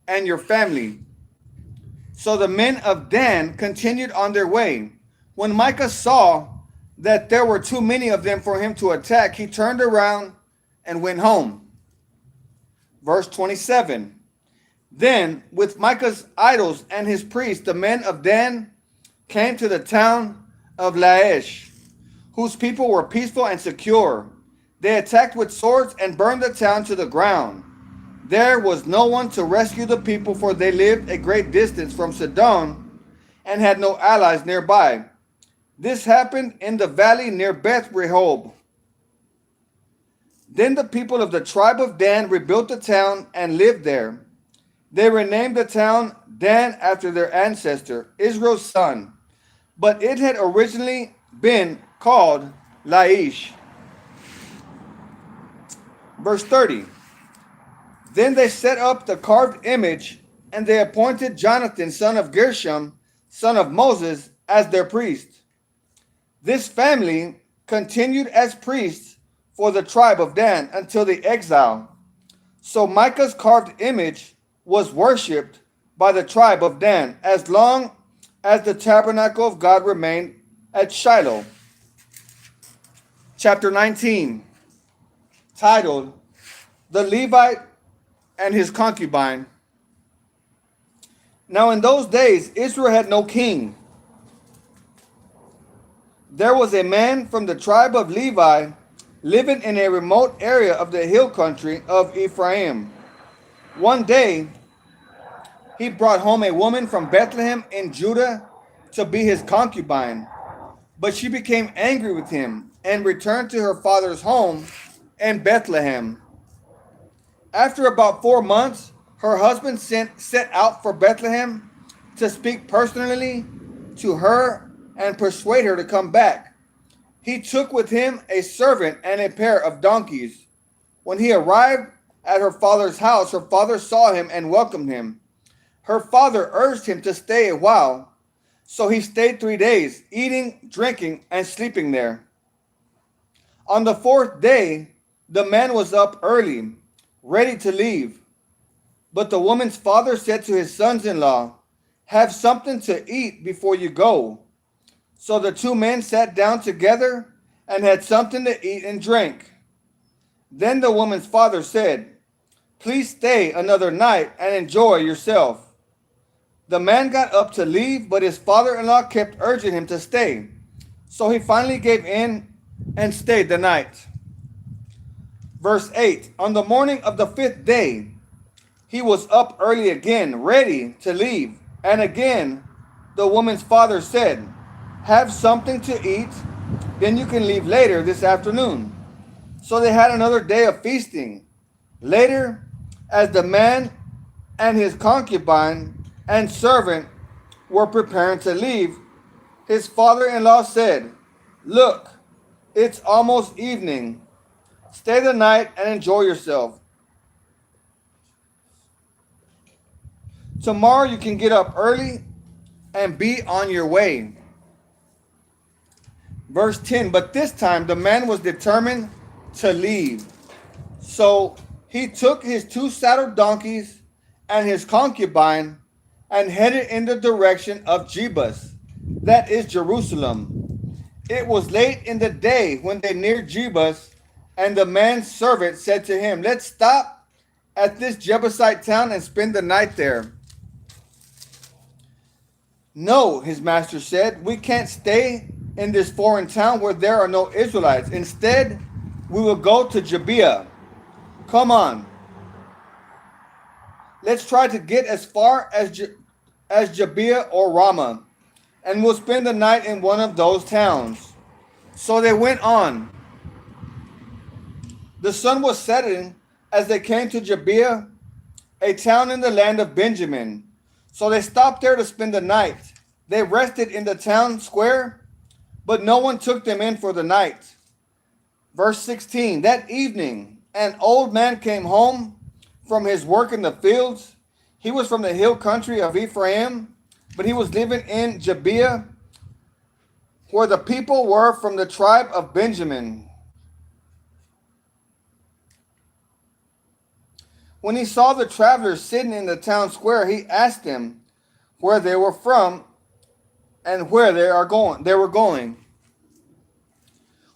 and your family." So the men of Dan continued on their way. When Micah saw that there were too many of them for him to attack, he turned around and went home. Verse 27. Then, with Micah's idols and his priests, the men of Dan came to the town of Laish, whose people were peaceful and secure. They attacked with swords and burned the town to the ground. There was no one to rescue the people, for they lived a great distance from Sidon and had no allies nearby. This happened in the valley near Beth Rehob. Then the people of the tribe of Dan rebuilt the town and lived there. They renamed the town Dan after their ancestor, Israel's son, but it had originally been called Laish. Verse 30. Then they set up the carved image, and they appointed Jonathan, son of Gershom, son of Moses, as their priest. This family continued as priests for the tribe of Dan until the exile. So Micah's carved image was worshipped by the tribe of Dan as long as the tabernacle of God remained at Shiloh. Chapter 19, titled The Levite and His Concubine. Now in those days Israel had no king. There was a man from the tribe of Levi living in a remote area of the hill country of Ephraim. One day, he brought home a woman from Bethlehem in Judah to be his concubine, but she became angry with him and returned to her father's home in Bethlehem. After about 4 months, her husband set out for Bethlehem to speak personally to her and persuade her to come back. He took with him a servant and a pair of donkeys. When he arrived at her father's house, her father saw him and welcomed him. Her father urged him to stay a while, so he stayed 3 days, eating, drinking, and sleeping there. On the 4th day, the man was up early, ready to leave. But the woman's father said to his sons-in-law, "Have something to eat before you go." So the two men sat down together and had something to eat and drink. Then the woman's father said, "Please stay another night and enjoy yourself." The man got up to leave, but his father-in-law kept urging him to stay. So he finally gave in and stayed the night. Verse 8, on the morning of the 5th day, he was up early again, ready to leave. And again, the woman's father said, "Have something to eat, then you can leave later this afternoon." So they had another day of feasting. Later, as the man and his concubine and servant were preparing to leave, his father-in-law said, "Look, it's almost evening. Stay the night and enjoy yourself. Tomorrow you can get up early and be on your way." Verse 10, but this time the man was determined to leave. So he took his 2 saddled donkeys and his concubine and headed in the direction of Jebus, that is Jerusalem. It was late in the day when they neared Jebus, and the man's servant said to him, "Let's stop at this Jebusite town and spend the night there." "No," his master said, "we can't stay in this foreign town where there are no Israelites. Instead, we will go to Gibeah. Come on. Let's try to get as far as Gibeah or Ramah, and we'll spend the night in one of those towns." So they went on. The sun was setting as they came to Gibeah, a town in the land of Benjamin. So they stopped there to spend the night. They rested in the town square, but no one took them in for the night. Verse 16, that evening, an old man came home from his work in the fields. He was from the hill country of Ephraim, but he was living in Gibeah, where the people were from the tribe of Benjamin. When he saw the travelers sitting in the town square, he asked them where they were from and where they were going.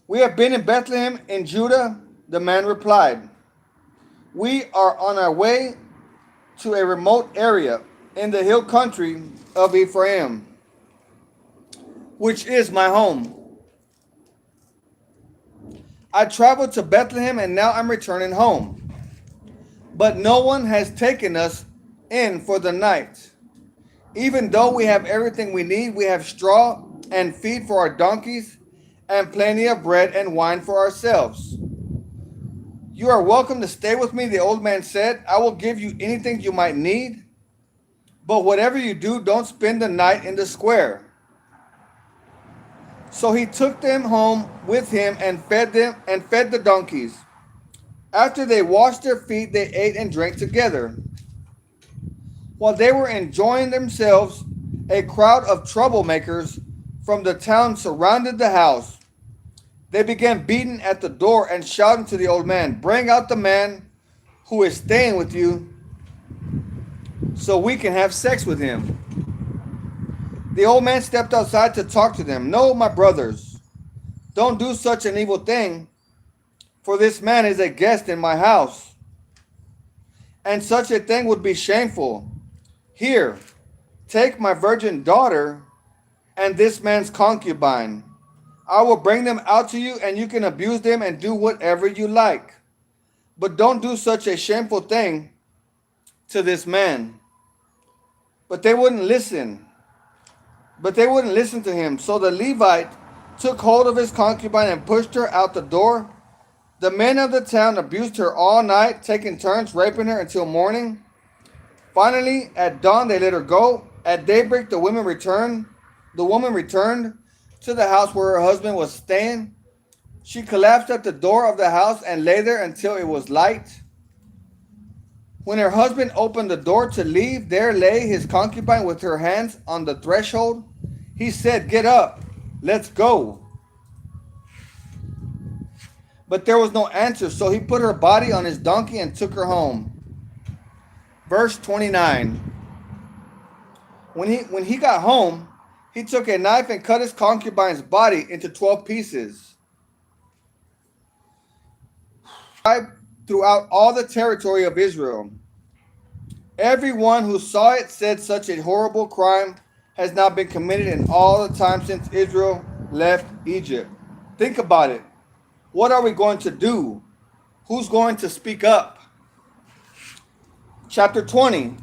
"We have been in Bethlehem in Judah," the man replied. "We are on our way to a remote area in the hill country of Ephraim, which is my home. I traveled to Bethlehem and now I'm returning home. But no one has taken us in for the night. Even though we have everything we need, we have straw and feed for our donkeys and plenty of bread and wine for ourselves." "You are welcome to stay with me," the old man said. "I will give you anything you might need. But whatever you do, don't spend the night in the square." So he took them home with him and fed the donkeys. After they washed their feet, they ate and drank together. While they were enjoying themselves, a crowd of troublemakers from the town surrounded the house. They began beating at the door and shouting to the old man, "Bring out the man who is staying with you so we can have sex with him." The old man stepped outside to talk to them. "No, my brothers, don't do such an evil thing, for this man is a guest in my house, and such a thing would be shameful. Here, take my virgin daughter and this man's concubine. I will bring them out to you, and you can abuse them and do whatever you like. But don't do such a shameful thing to this man." But they wouldn't listen. to him. So the Levite took hold of his concubine and pushed her out the door. The men of the town abused her all night, taking turns raping her until morning. Finally, at dawn, they let her go. At daybreak, the woman returned to the house where her husband was staying. She collapsed at the door of the house and lay there until it was light. When her husband opened the door to leave, there lay his concubine with her hands on the threshold. He said, "Get up, let's go." But there was no answer, so he put her body on his donkey and took her home. Verse 29. When he got home, he took a knife and cut his concubine's body into 12 pieces. Throughout all the territory of Israel, everyone who saw it said such a horrible crime has not been committed in all the time since Israel left Egypt. Think about it. What are we going to do? Who's going to speak up? Chapter 20.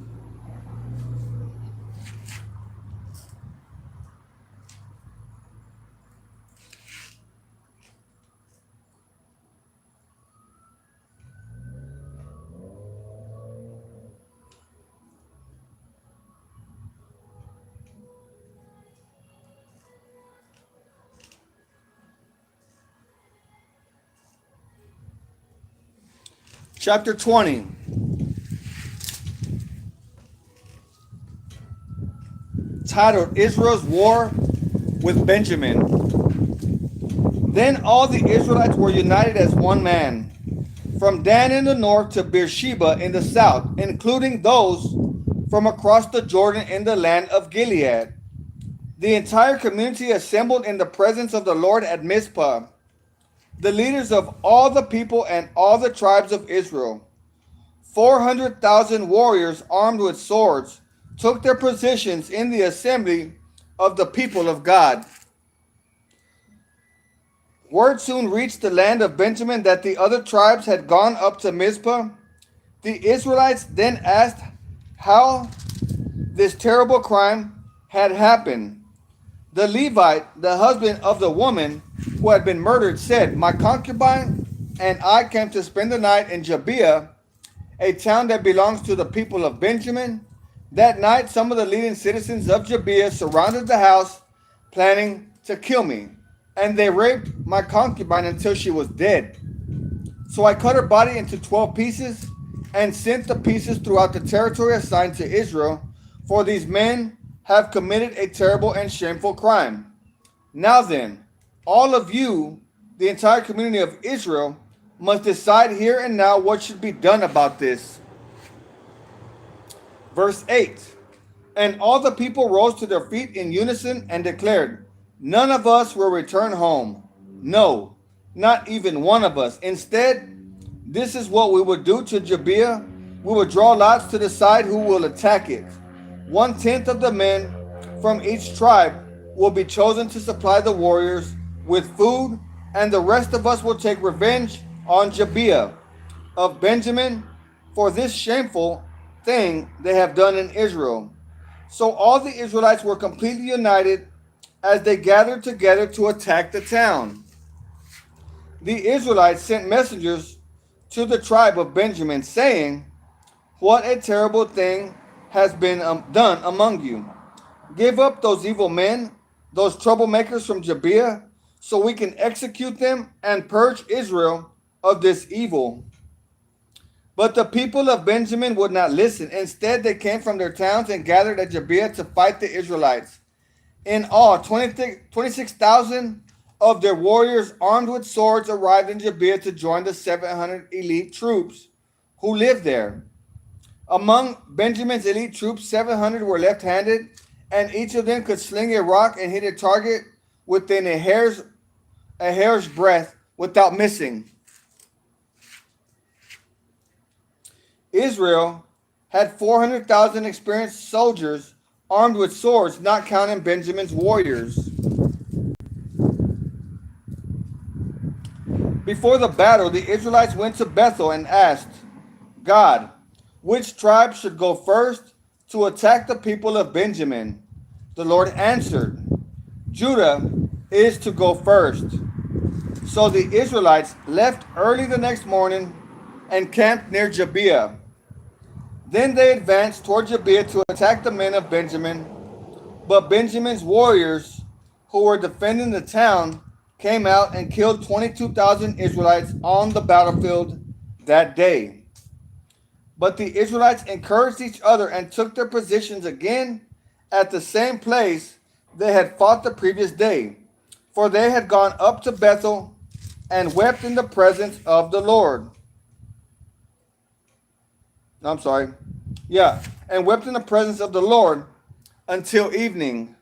chapter 20. Titled Israel's War with Benjamin. Then all the Israelites were united as one man, from Dan in the north to Beersheba in the south, including those from across the Jordan in the land of Gilead. The entire community assembled in the presence of the Lord at Mizpah, the leaders of all the people and all the tribes of Israel. 400,000 warriors armed with swords took their positions in the assembly of the people of God. Word soon reached the land of Benjamin that the other tribes had gone up to Mizpah. The Israelites then asked how this terrible crime had happened. The Levite, the husband of the woman who had been murdered, said, "My concubine and I came to spend the night in Gibeah, a town that belongs to the people of Benjamin. That night, some of the leading citizens of Gibeah surrounded the house, planning to kill me. And they raped my concubine until she was dead. So I cut her body into 12 pieces and sent the pieces throughout the territory assigned to Israel, for these men have committed a terrible and shameful crime. Now then, all of you, the entire community of Israel, must decide here and now what should be done about this." Verse 8. And all the people rose to their feet in unison and declared, "None of us will return home. No, not even one of us. Instead, this is what we will do to Gibeah. We will draw lots to decide who will attack it. 1/10 of the men from each tribe will be chosen to supply the warriors with food, and the rest of us will take revenge on Gibeah of Benjamin for this shameful thing they have done in Israel." So all the Israelites were completely united as they gathered together to attack the town. The Israelites sent messengers to the tribe of Benjamin, saying, "What a terrible thing has been done among you. Give up those evil men, those troublemakers from Gibeah, so we can execute them and purge Israel of this evil." But the people of Benjamin would not listen. Instead, they came from their towns and gathered at Gibeah to fight the Israelites. In all, 26,000 of their warriors armed with swords arrived in Gibeah to join the 700 elite troops who lived there. Among Benjamin's elite troops, 700 were left-handed, and each of them could sling a rock and hit a target within a hair's breadth without missing. Israel had 400,000 experienced soldiers armed with swords, not counting Benjamin's warriors. Before the battle, the Israelites went to Bethel and asked God, which tribe should go first to attack the people of Benjamin? The Lord answered, Judah is to go first. So the Israelites left early the next morning and camped near Gibeah. Then they advanced toward Gibeah to attack the men of Benjamin. But Benjamin's warriors, who were defending the town, came out and killed 22,000 Israelites on the battlefield that day. But the Israelites encouraged each other and took their positions again at the same place they had fought the previous day, for they had gone up to Bethel and wept in the presence of the Lord. And wept in the presence of the Lord until evening.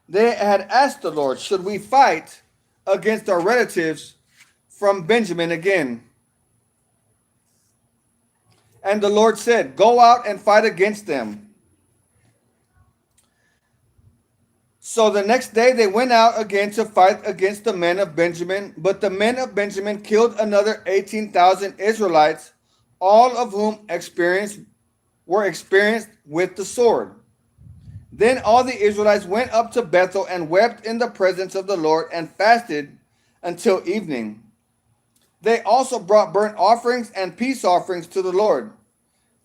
They had asked the Lord, should we fight against our relatives from Benjamin again? And the Lord said, go out and fight against them. So the next day they went out again to fight against the men of Benjamin. But the men of Benjamin killed another 18,000 Israelites, all of whom were experienced with the sword. Then all the Israelites went up to Bethel and wept in the presence of the Lord and fasted until evening. They also brought burnt offerings and peace offerings to the Lord.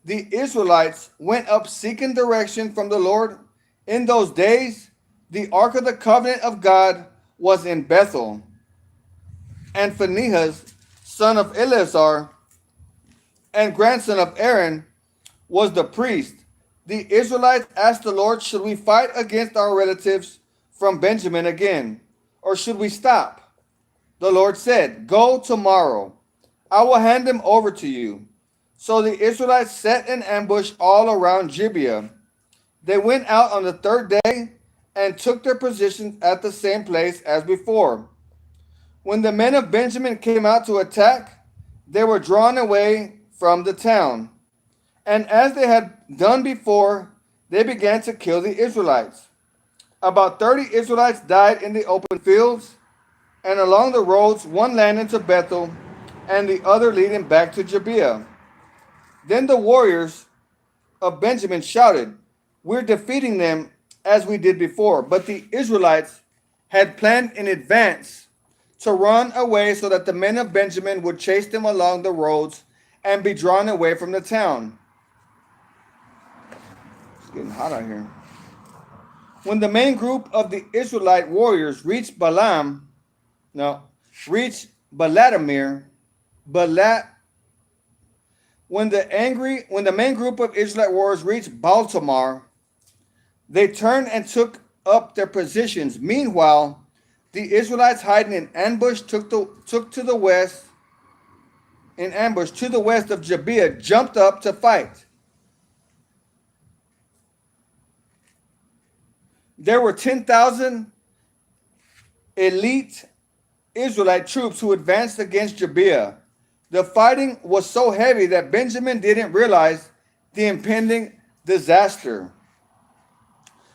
The Israelites went up seeking direction from the Lord. In those days, the Ark of the Covenant of God was in Bethel. And Phinehas, son of Eleazar, and grandson of Aaron, was the priest. The Israelites asked the Lord, should we fight against our relatives from Benjamin again, or should we stop? The Lord said, go tomorrow. I will hand them over to you. So the Israelites set an ambush all around Gibeah. They went out on the third day and took their positions at the same place as before. When the men of Benjamin came out to attack, they were drawn away from the town. And as they had done before, they began to kill the Israelites. About 30 Israelites died in the open fields and along the roads, one landing to Bethel and the other leading back to Gibeah. Then the warriors of Benjamin shouted, we're defeating them as we did before. But the Israelites had planned in advance to run away so that the men of Benjamin would chase them along the roads and be drawn away from the town. It's getting hot out here. When the main group of the Israelite warriors reached Balaamir, when the main group of Israelite warriors reached Baltamar, they turned and took up their positions. Meanwhile, the Israelites hiding in ambush took to the west of Gibeah, jumped up to fight. There were 10,000 elite Israelite troops who advanced against Gibeah. The fighting was so heavy that Benjamin didn't realize the impending disaster.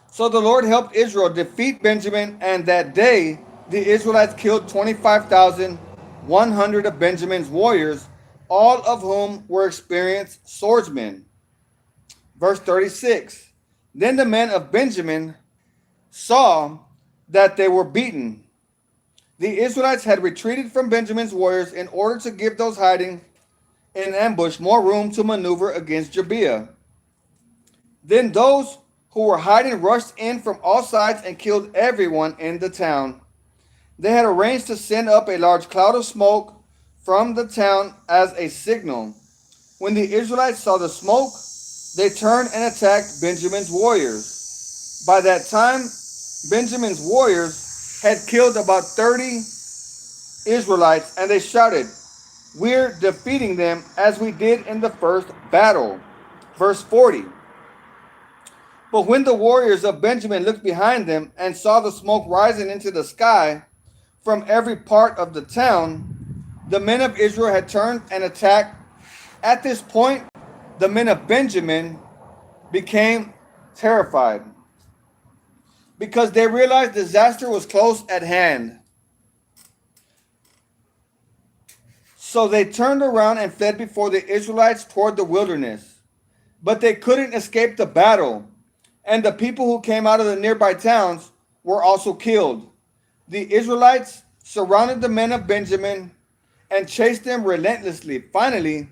So the Lord helped Israel defeat Benjamin, and that day the Israelites killed 25,100 of Benjamin's warriors, all of whom were experienced swordsmen. Verse 36. Then the men of Benjamin saw that they were beaten. The Israelites had retreated from Benjamin's warriors in order to give those hiding in ambush more room to maneuver against Gibeah. Then those who were hiding rushed in from all sides and killed everyone in the town. They had arranged to send up a large cloud of smoke from the town as a signal. When the Israelites saw the smoke, they turned and attacked Benjamin's warriors. By that time, Benjamin's warriors had killed about 30 Israelites, and they shouted, we're defeating them as we did in the first battle. Verse 40. But when the warriors of Benjamin looked behind them and saw the smoke rising into the sky from every part of the town, the men of Israel had turned and attacked. At this point, the men of Benjamin became terrified, because they realized disaster was close at hand. So they turned around and fled before the Israelites toward the wilderness. But they couldn't escape the battle, and the people who came out of the nearby towns were also killed. The Israelites surrounded the men of Benjamin and chased them relentlessly, finally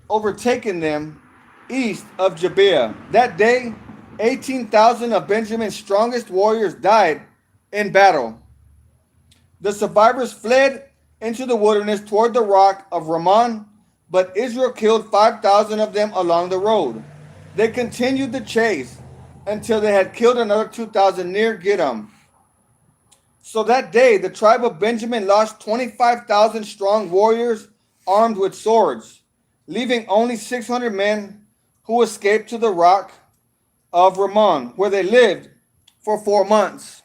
overtaking them east of Gibeah. That day, 18,000 of Benjamin's strongest warriors died in battle. The survivors fled into the wilderness toward the rock of Ramon, but Israel killed 5,000 of them along the road. They continued the chase until they had killed another 2,000 near Gidom. So that day, the tribe of Benjamin lost 25,000 strong warriors armed with swords, leaving only 600 men who escaped to the rock of Ramon, where they lived for 4 months.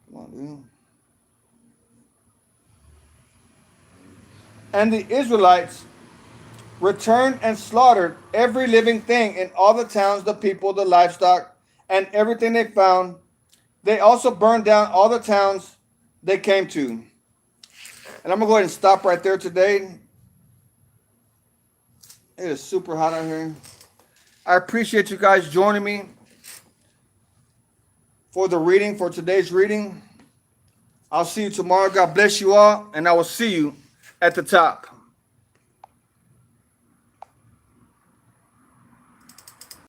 Come on, dude. And the Israelites returned and slaughtered every living thing in all the towns, the people, the livestock, and everything they found. They also burned down all the towns they came to. And I'm going to go ahead and stop right there today. It is super hot out here. I appreciate you guys joining me for the reading, for today's reading. I'll see you tomorrow. God bless you all, and I will see you at the top.